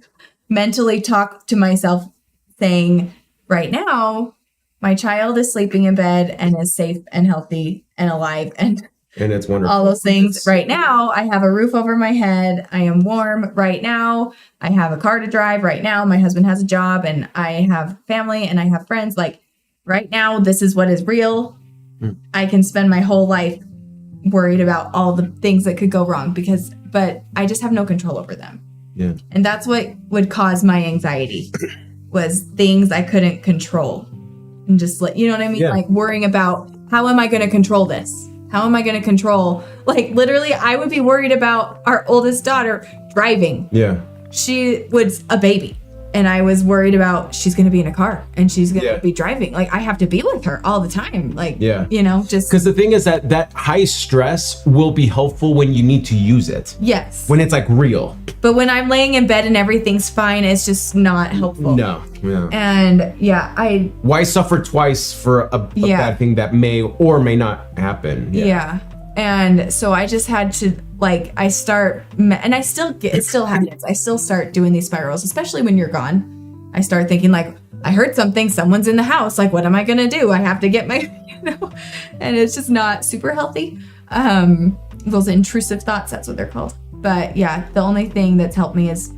mentally talk to myself saying, right now, my child is sleeping in bed and is safe and healthy and alive. And And it's wonderful. All those things. Right now, I have a roof over my head. I am warm. Right now, I have a car to drive. Right now, my husband has a job and I have family and I have friends. Like right now, this is what is real. I can spend my whole life worried about all the things that could go wrong but I just have no control over them. Yeah. And that's what would cause my anxiety was things I couldn't control. And just you know what I mean? Yeah. Like worrying about how am I going to control this? How am I going to control? Like literally I would be worried about our oldest daughter driving. Yeah. She was a baby. And I was worried about she's going to be in a car and she's going to be driving. Like I have to be with her all the time. Like, you know, just because the thing is that high stress will be helpful when you need to use it. Yes. When it's like real. But when I'm laying in bed and everything's fine, it's just not helpful. No. Yeah. And why suffer twice for a bad thing that may or may not happen? Yeah. And so I just had to it still happens. I still start doing these spirals, especially when you're gone. I start thinking like, I heard something, someone's in the house. Like, what am I going to do? I have to get my, and it's just not super healthy. Those intrusive thoughts, that's what they're called. But yeah, the only thing that's helped me is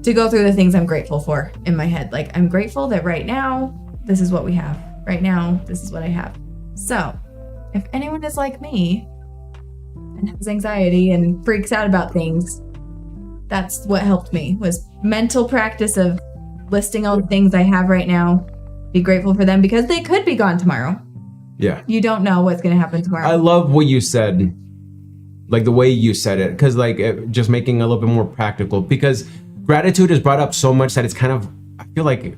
to go through the things I'm grateful for in my head. Like, I'm grateful that right now, this is what we have. Right now, this is what I have. So if anyone is like me, and has anxiety and freaks out about things, that's what helped me was mental practice of listing all the things I have right now, be grateful for them because they could be gone tomorrow. Yeah. You don't know what's going to happen tomorrow. I love what you said, like the way you said it, because just making a little bit more practical, because gratitude is brought up so much that it's kind of, I feel like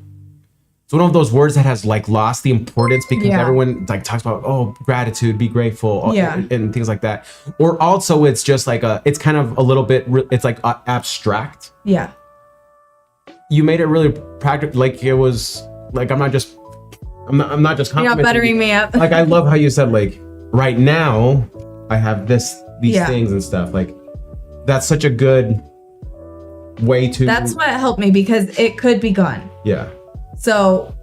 it's one of those words that has like lost the importance because everyone like talks about, gratitude, be grateful, and things like that. Or also it's just like it's kind of a little bit, it's like abstract. Yeah. You made it really practical. Like it was like, I'm not just You're not buttering me up. Like I love how you said like, right now I have these things and stuff. Like that's such a good way to. That's what helped me because it could be gone. Yeah. So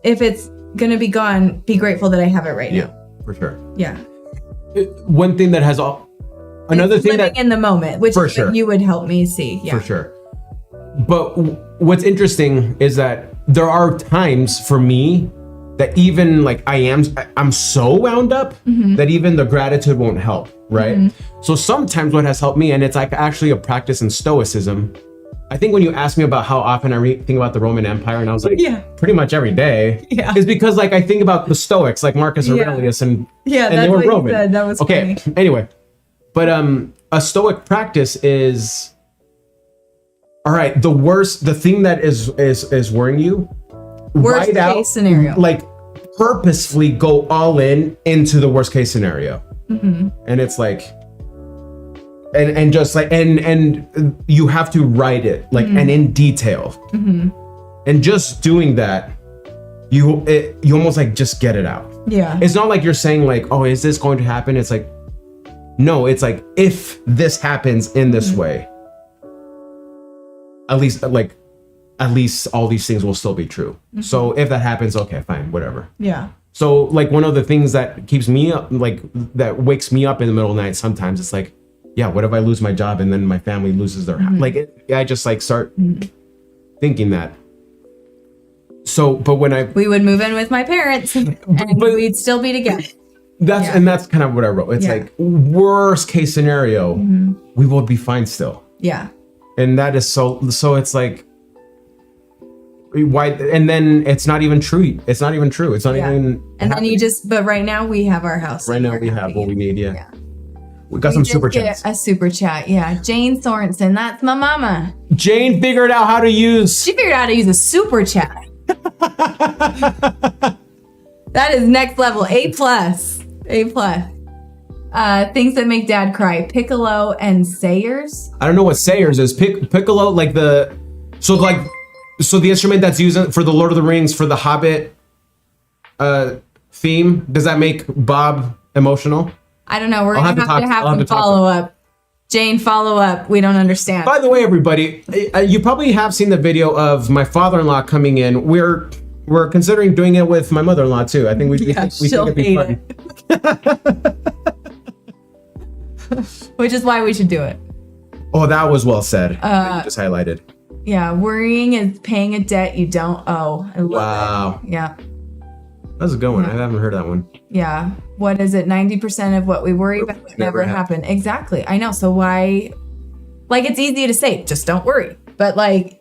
if it's going to be gone, be grateful that I have it right now. Yeah, for sure. Yeah. One thing that has another thing living that in the moment, which for is sure. what you would help me see. Yeah. For sure. But what's interesting is that there are times for me that even like I'm so wound up that even the gratitude won't help, right? So sometimes what has helped me, and it's like actually a practice in stoicism. I think when you asked me about how often I think about the Roman Empire, and I was like, pretty much every day, is because like I think about the Stoics, like Marcus Aurelius, and they were Roman. Said. That was okay. Funny. Anyway, but a Stoic practice is, all right, the thing that is worrying you, worst case scenario, like purposefully go all into the worst case scenario, and it's like. And just like and you have to write it like and in detail, and just doing that, you almost like just get it out. Yeah, it's not like you're saying like, oh, is this going to happen? It's like, no, it's like if this happens in this way, at least all these things will still be true. So if that happens, okay, fine, whatever. Yeah. So like one of the things that keeps me up, like that wakes me up in the middle of the night, sometimes it's like, yeah, what if I lose my job and then my family loses their house? Like, I just like start thinking that. So, but when we would move in with my parents and we'd still be together. That's kind of what I wrote. It's like worst case scenario, we will be fine still. Yeah. And that is so it's like, why? And then it's not even true. It's not even true. It's not even. And then but right now we have our house. Right now we have what we need. Yeah. We got some super chats. A super chat, yeah. Jane Sorensen, that's my mama. Jane figured out how to use. She figured out how to use a super chat. That is next level. A+. Things that make dad cry. Piccolo and Sayers. I don't know what Sayers is. Piccolo, like so the instrument that's used for the Lord of the Rings for the Hobbit theme. Does that make Bob emotional? I don't know. We're going to have some follow up. Jane, follow up. We don't understand. By the way, everybody, you probably have seen the video of my father-in-law coming in. We're considering doing it with my mother-in-law too. I think we think it'd be fun. which is why we should do it. Oh, that was well said. That you just highlighted. Yeah, worrying is paying a debt you don't owe. I love it. Yeah. That's a good one. I haven't heard that one. Yeah. What is it? 90% of what we worry about never happen. Exactly. I know. So why? Like, it's easy to say, just don't worry. But like,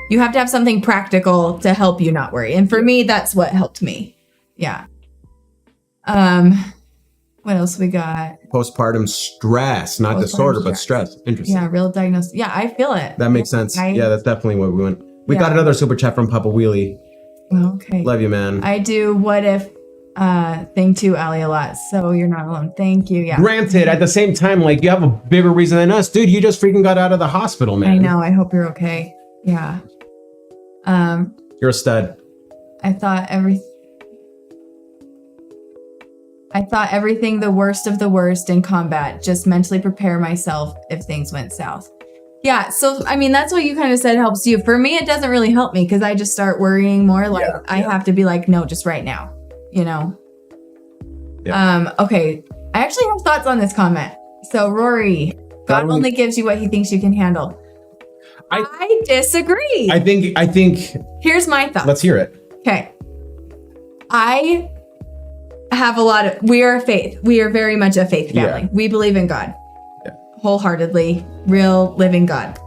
you have to have something practical to help you not worry. And for me, that's what helped me. Yeah. What else we got? Postpartum stress, not disorder, but stress. Interesting. Yeah, real diagnosis. Yeah, I feel it. That makes sense. Yeah, that's definitely what we went. We got another super chat from Papa Wheelie. Okay. Love you, man. I do what if thing too, Allie, a lot. So you're not alone. Thank you. Yeah. Granted, at the same time, like, you have a bigger reason than us. Dude, you just freaking got out of the hospital, man. I know. I hope you're okay. Yeah. You're a stud. I thought everything the worst of the worst in combat, just mentally prepare myself if things went south. Yeah, so I mean, that's what you kind of said helps you. For me, it doesn't really help me because I just start worrying more. Like I have to be like, no, just right now, you know? Yeah. Okay, I actually have thoughts on this comment. So Rory, God only gives you what he thinks you can handle. I disagree. I think. Here's my thought. Let's hear it. Okay. I have we are faith. We are very much a faith family. We believe in God. Wholeheartedly, real living God.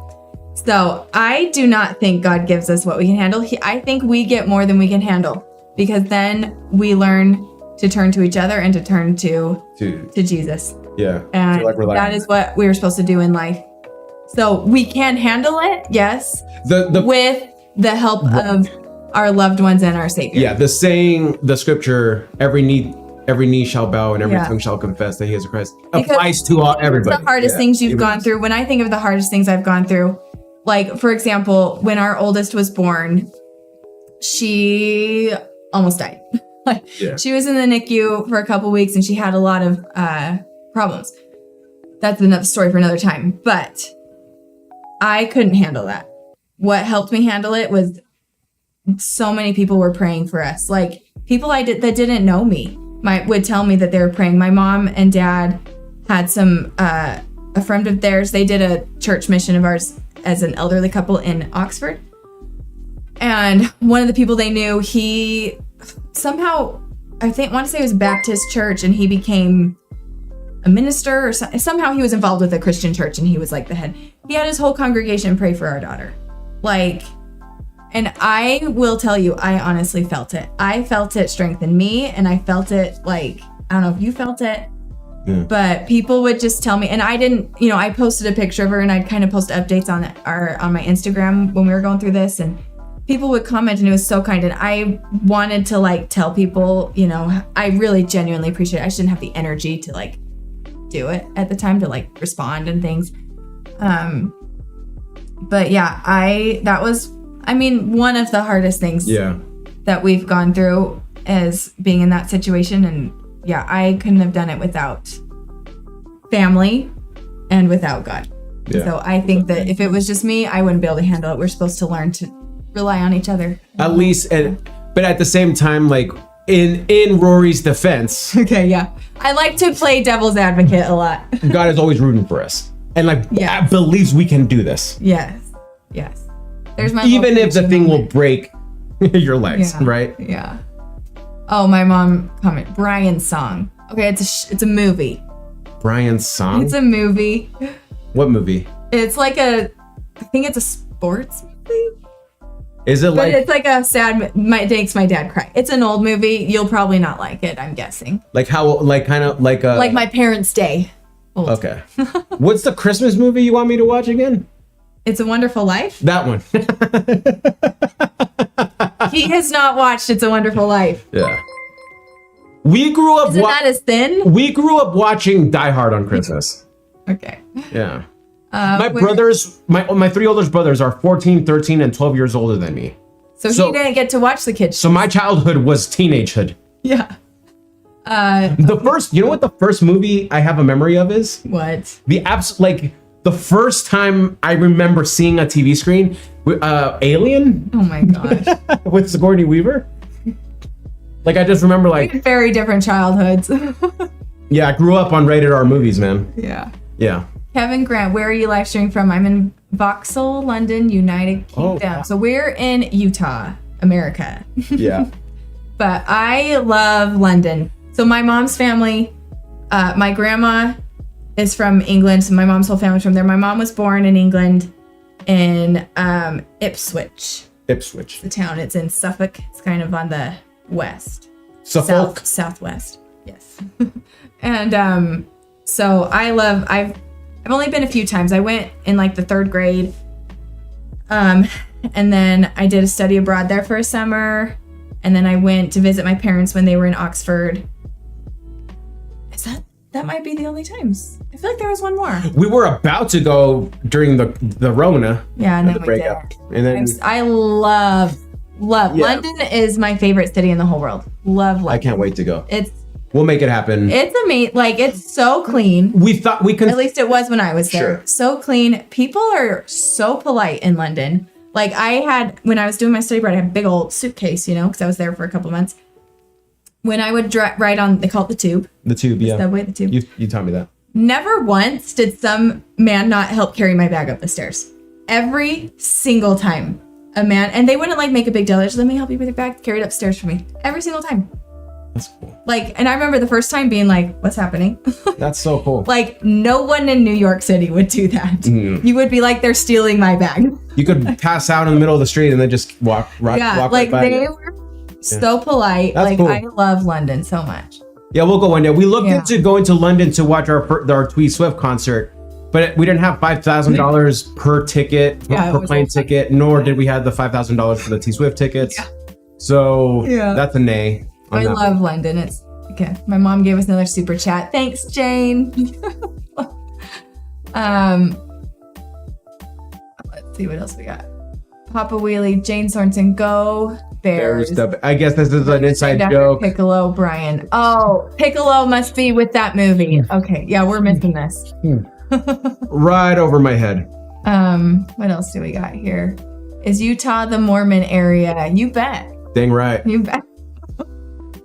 So I do not think God gives us what we can handle. I think we get more than we can handle because then we learn to turn to each other and to turn to Jesus. Yeah. And that is what we were supposed to do in life. So we can handle it, yes, with the help of our loved ones and our Savior. Yeah, the scripture, every knee shall bow and every tongue shall confess that he is Christ, applies to everybody. The hardest things you've gone through. When I think of the hardest things I've gone through, like, for example, when our oldest was born, she almost died. She was in the NICU for a couple weeks and she had a lot of problems. That's another story for another time. But I couldn't handle that. What helped me handle it was so many people were praying for us. Like, people that didn't know me would tell me that they were praying. My mom and dad had a friend of theirs. They did a church mission of ours as an elderly couple in Oxford. And one of the people they knew, he somehow, want to say it was Baptist church, and he became a minister or somehow he was involved with a Christian church and he was like the head. He had his whole congregation pray for our daughter. And I will tell you, I honestly felt it. I felt it strengthen me, and I felt it I don't know if you felt it, but people would just tell me, and I didn't, I posted a picture of her and I'd kind of post updates on my Instagram when we were going through this, and people would comment and it was so kind. And I wanted to tell people, I really genuinely appreciate it. I just didn't have the energy to do it at the time to respond and things. But yeah, that was, one of the hardest things that we've gone through is being in that situation. And yeah, I couldn't have done it without family and without God. Yeah. So I think that if it was just me, I wouldn't be able to handle it. We're supposed to learn to rely on each other. At least, but at the same time, in Rory's defense. Okay, yeah. I like to play devil's advocate a lot. God is always rooting for us. And believes we can do this. Yes. There's my even if the thing will break your legs, right? Yeah. Oh, my mom comment. Brian's song. Okay, it's a movie. Brian's song? It's a movie. What movie? It's I think it's a sports movie. Is it but it's a sad, makes my dad cry. It's an old movie. You'll probably not like it, I'm guessing. Like My Parents' Day. Old. Okay. What's the Christmas movie you want me to watch again? It's a Wonderful Life. That one. He has not watched It's a Wonderful Life. Yeah. We grew up. Isn't that as thin? We grew up watching Die Hard on Christmas. Okay. Yeah. My brothers, my three oldest brothers are 14, 13, and 12 years older than me. So he didn't get to watch the kids. So my childhood was teenagehood. Yeah. You know what the first movie I have a memory of is? What? The first time I remember seeing a TV screen, Alien. Oh my gosh. With Sigourney Weaver. I just remember very different childhoods. Yeah, I grew up on rated R movies, man. Yeah. Yeah. Kevin Grant, where are you live streaming from? I'm in Vauxhall, London, United Kingdom. Wow. So we're in Utah, America. Yeah. But I love London. So my mom's family, my grandma is from England. So my mom's whole family's from there. My mom was born in England in Ipswich. Ipswich. The town. It's in Suffolk. It's kind of on the west. Suffolk? Southwest. Yes. And so I've only been a few times. I went in like the 3rd grade. And then I did a study abroad there for a summer. And then I went to visit my parents when they were in Oxford. That might be the only times. I feel like there was one more. We were about to go during the Rona. Yeah, and then the we breakup. did. And then I love London is my favorite city in the whole world. Love London. I can't wait to go. We'll make it happen. It's amazing. Like, it's so clean. We thought we could. At least it was when I was there. Sure. So clean. People are so polite in London. Like, when I was doing my study abroad, I had a big old suitcase, because I was there for a couple months. When I would ride on, they call it the tube. The tube, yeah. Subway, the tube. You taught me that. Never once did some man not help carry my bag up the stairs. Every single time. A man, and they wouldn't like make a big deal. They're just, let me help you with your bag, carry it upstairs for me. Every single time. That's cool. Like, and I remember the first time being like, what's happening? That's so cool. Like, no one in New York City would do that. Mm. You would be like, they're stealing my bag. You could pass out in the middle of the street and then just walk like right by they you. were so polite. That's like, cool. I love London so much. Yeah, we'll go one day. We looked into going to London to watch our Tweet Swift concert, but we didn't have $5,000 per ticket, per plane ticket, nor did we have the $5,000 for the T Swift tickets. Yeah. So that's a nay. I love London. It's okay. My mom gave us another super chat. Thanks, Jane. Let's see what else we got. Papa Wheelie, Jane Sorensen, go Bears. I guess this is an inside joke. Piccolo, Brian. Oh, Piccolo must be with that movie. Okay, yeah, we're missing this. Right over my head. What else do we got here? Is Utah the Mormon area? You bet. Dang right. You bet.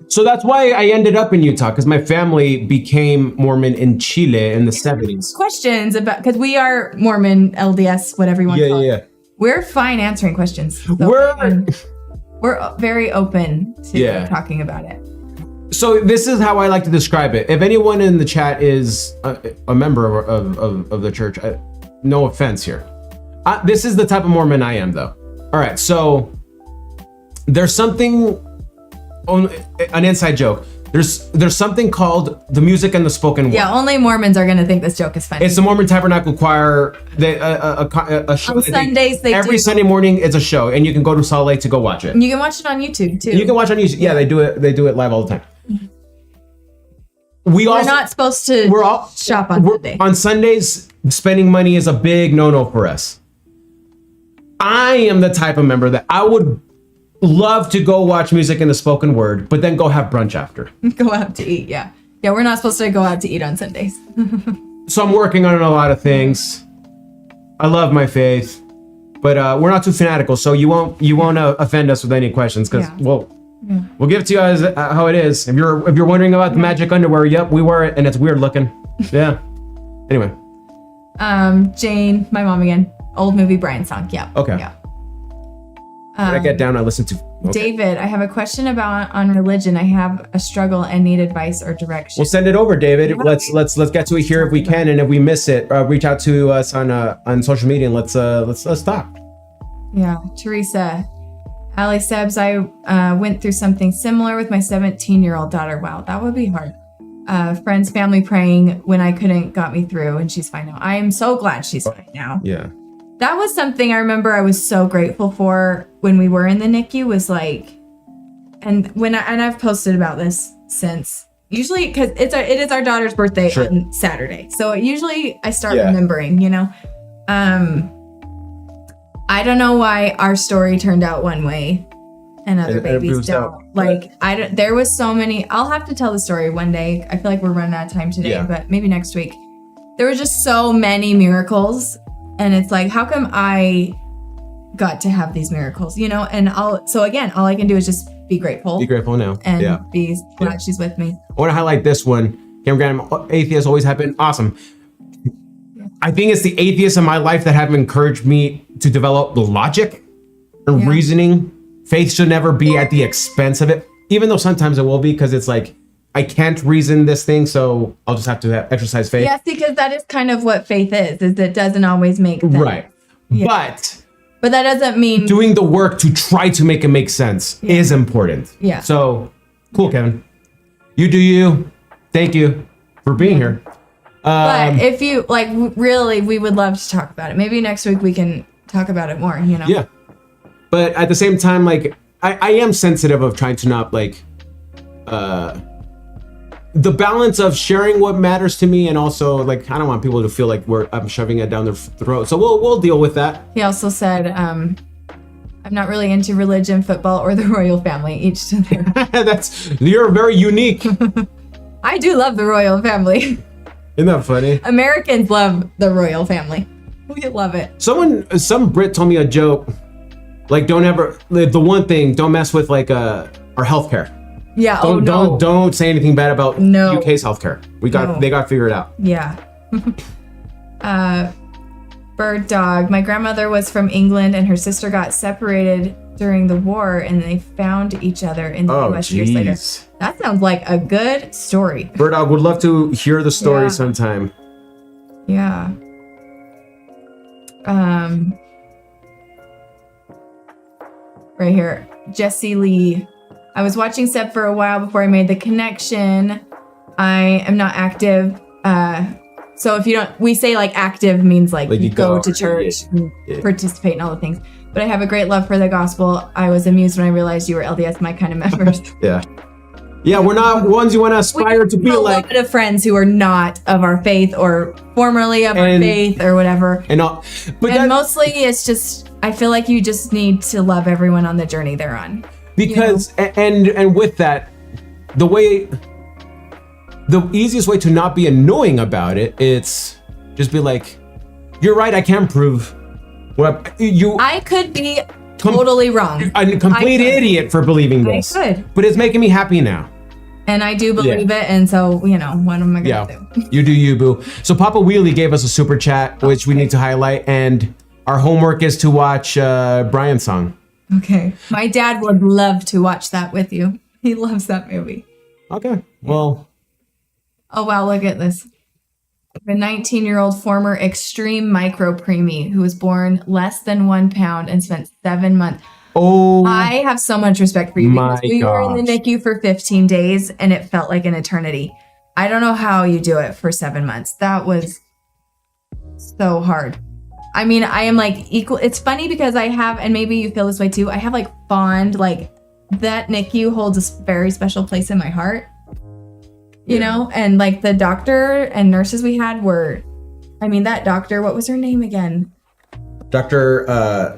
So that's why I ended up in Utah, because my family became Mormon in Chile in the 70s. Questions about, because we are Mormon, LDS, whatever you want to call it. Yeah. We're fine answering questions. So we're very open to talking about it. So this is how I like to describe it. If anyone in the chat is a member of the church, no offense here. This is the type of Mormon I am, though. All right, so there's something, an inside joke. There's something called the music and the spoken word. Yeah, only Mormons are gonna think this joke is funny. It's the Mormon Tabernacle Choir. A show. On Sundays every Sunday morning it's a show, and you can go to Salt Lake to go watch it. And you can watch it on YouTube too. You can watch it on YouTube. Yeah, they do it. They do it live all the time. We're not supposed to shop on Sunday. On Sundays, spending money is a big no-no for us. I am the type of member that I would love to go watch music in the spoken word, but then go have brunch after. Go out to eat, yeah. Yeah, we're not supposed to go out to eat on Sundays. So I'm working on a lot of things. I love my faith, but we're not too fanatical, so you won't offend us with any questions, because we'll give it to you as how it is. If you're wondering about the magic underwear, yep, we wear it, and it's weird looking. Yeah. Anyway. Jane, my mom again. Old movie Brian song. Yeah. Okay. Yeah. When I get down, I listen to. Okay. David, I have a question on religion. I have a struggle and need advice or direction. We'll send it over, David. Let's get to it here if we can, and if we miss it, reach out to us on social media and let's talk. Yeah, Teresa, Ali Sebs, I went through something similar with my 17-year-old daughter. Wow, that would be hard. Friends, family praying when I couldn't got me through, and she's fine now. I am so glad she's fine now. Yeah. That was something I remember I was so grateful for when we were in the NICU, was like, and I've posted about this since, usually because it is our daughter's birthday on Saturday. So usually I start remembering, I don't know why our story turned out one way and other babies don't. There was so many, I'll have to tell the story one day. I feel like we're running out of time today, but maybe next week. There were just so many miracles. And it's like, how come I got to have these miracles, And all I can do is just be grateful. Be grateful now. And be glad she's with me. I want to highlight this one. Cameron Graham, atheists always have been awesome. I think it's the atheists in my life that have encouraged me to develop the logic and reasoning. Faith should never be at the expense of it, even though sometimes it will be, because it's like, I can't reason this thing, so I'll just have to exercise faith. Yes, because that is kind of what faith is it doesn't always make sense. Right. Yeah. But that doesn't mean... Doing the work to try to make it make sense is important. Yeah. So, cool, Kevin. You do you. Thank you for being here. But if you, like, really, we would love to talk about it. Maybe next week we can talk about it more, you know? Yeah. But at the same time, like, I am sensitive of trying to not, like, the balance of sharing what matters to me, and also, like, I don't want people to feel like I'm shoving it down their throat. So we'll deal with that. He also said, I'm not really into religion, football, or the royal family. Each to their... You're very unique. I do love the royal family. Isn't that funny? Americans love the royal family. We love it. Some Brit told me a joke, like, don't one thing, don't mess with, like, our healthcare. Yeah. Don't say anything bad about UK's healthcare. They got figured out. Yeah. Bird dog. My grandmother was from England, and her sister got separated during the war, and they found each other in the US years later. That sounds like a good story. Bird dog, would love to hear the story sometime. Yeah. Right here, Jesse Lee. I was watching Seb for a while before I made the connection. I am not active. So if you don't, we say like active means like you go to church, and participate in all the things. But I have a great love for the gospel. I was amused when I realized you were LDS, my kind of members. Yeah, we're not ones you want to aspire to be like. We have a lot of friends who are not of our faith or formerly of our faith or whatever. But mostly it's just, I feel like you just need to love everyone on the journey they're on. Because, and with that, the easiest way to not be annoying about it, it's just be like, you're right, I can't prove what I could be totally wrong. A complete idiot for believing this. I could. But it's making me happy now. And I do believe it, and so, what am I going to do? You do you, boo. So Papa Wheelie gave us a super chat, which we need to highlight, and our homework is to watch Brian's song. Okay. My dad would love to watch that with you. He loves that movie. Okay. Well. Oh, wow. Look at this. A 19-year-old former extreme micro preemie who was born less than 1 pound and spent 7 months. Oh. I have so much respect for you because we were in the NICU for 15 days and it felt like an eternity. I don't know how you do it for 7 months. That was so hard. I mean, I am like equal. It's funny because I have, and maybe you feel this way too, I have like fond, like that NICU holds a very special place in my heart, you know? And like the doctor and nurses we had were, I mean, that doctor, what was her name again?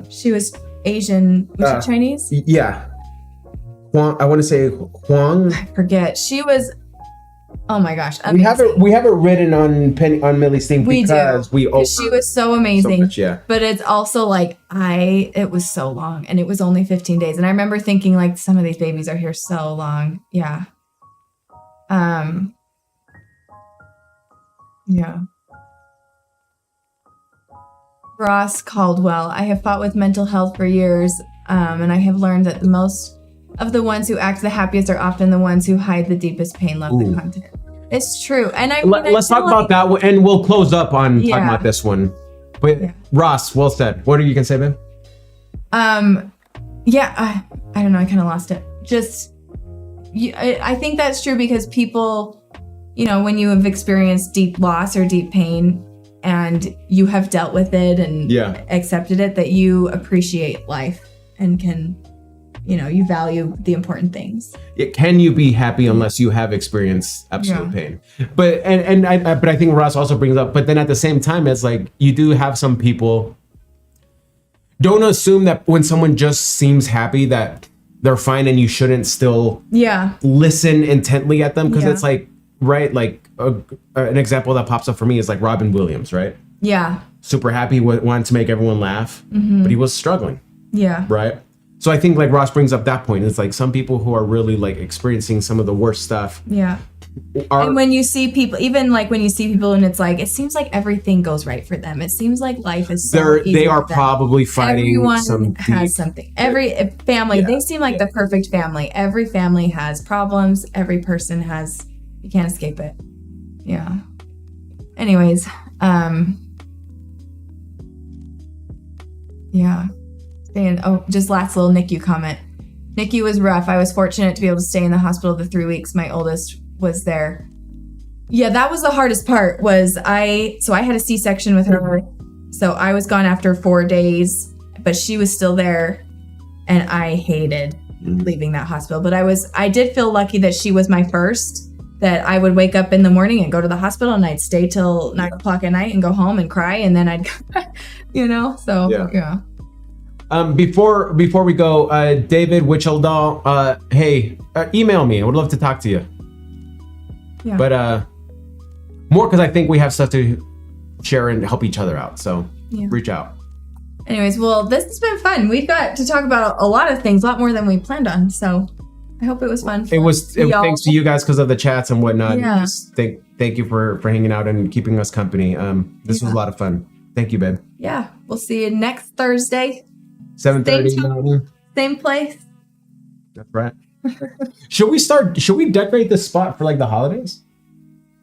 She was Asian. Was she Chinese? Yeah. Huang, I want to say Huang. I forget. She was, oh my gosh. Amazing. We have it written on Millie's thing because she was so amazing. So much, yeah. But it's also like it was so long and it was only 15 days. And I remember thinking like some of these babies are here so long. Yeah. Yeah. Ross Caldwell. I have fought with mental health for years, and I have learned that the most of the ones who act the happiest are often the ones who hide the deepest pain, love, and content. It's true. And let's talk about that, and we'll close up on talking about this one. But Ross, well said. What are you gonna say, babe? I don't know. I kind of lost it. I think that's true because people, when you have experienced deep loss or deep pain and you have dealt with it and accepted it, that you appreciate life and can, you value the important things. Can you be happy unless you have experienced absolute pain? But but I think Ross also brings up, but then at the same time, it's like you do have some people. Don't assume that when someone just seems happy that they're fine and you shouldn't still listen intently at them, because it's like, right, like an example that pops up for me is like Robin Williams, right? Yeah. Super happy, wanted to make everyone laugh, but he was struggling. Yeah. Right? So I think like Ross brings up that point. It's like some people who are really like experiencing some of the worst stuff. Yeah. And when you see people, even like when you see people and it's like, it seems like everything goes right for them. It seems like life is so easy they are for them. probably fighting Everyone some has something. Every family, they seem like the perfect family. Every family has problems. Every person has, you can't escape it. Yeah. Anyways, yeah. Just last little NICU comment. NICU was rough. I was fortunate to be able to stay in the hospital the 3 weeks my oldest was there. Yeah, that was the hardest part was I had a C-section with her. So I was gone after 4 days, but she was still there and I hated leaving that hospital. But I did feel lucky that she was my first, that I would wake up in the morning and go to the hospital and I'd stay till 9 o'clock at night and go home and cry. And then I'd, so yeah. Before we go, David Wicheldahl, hey, email me. I would love to talk to you. Yeah. But more because I think we have stuff to share and help each other out. So reach out. Anyways, well, this has been fun. We've got to talk about a lot of things, a lot more than we planned on. So I hope it was fun. It was thanks to you guys because of the chats and whatnot. Yeah. Just thank you for hanging out and keeping us company. This was a lot of fun. Thank you, babe. Yeah. We'll see you next Thursday. 7:30. Same place. That's right. Should we decorate this spot for like the holidays?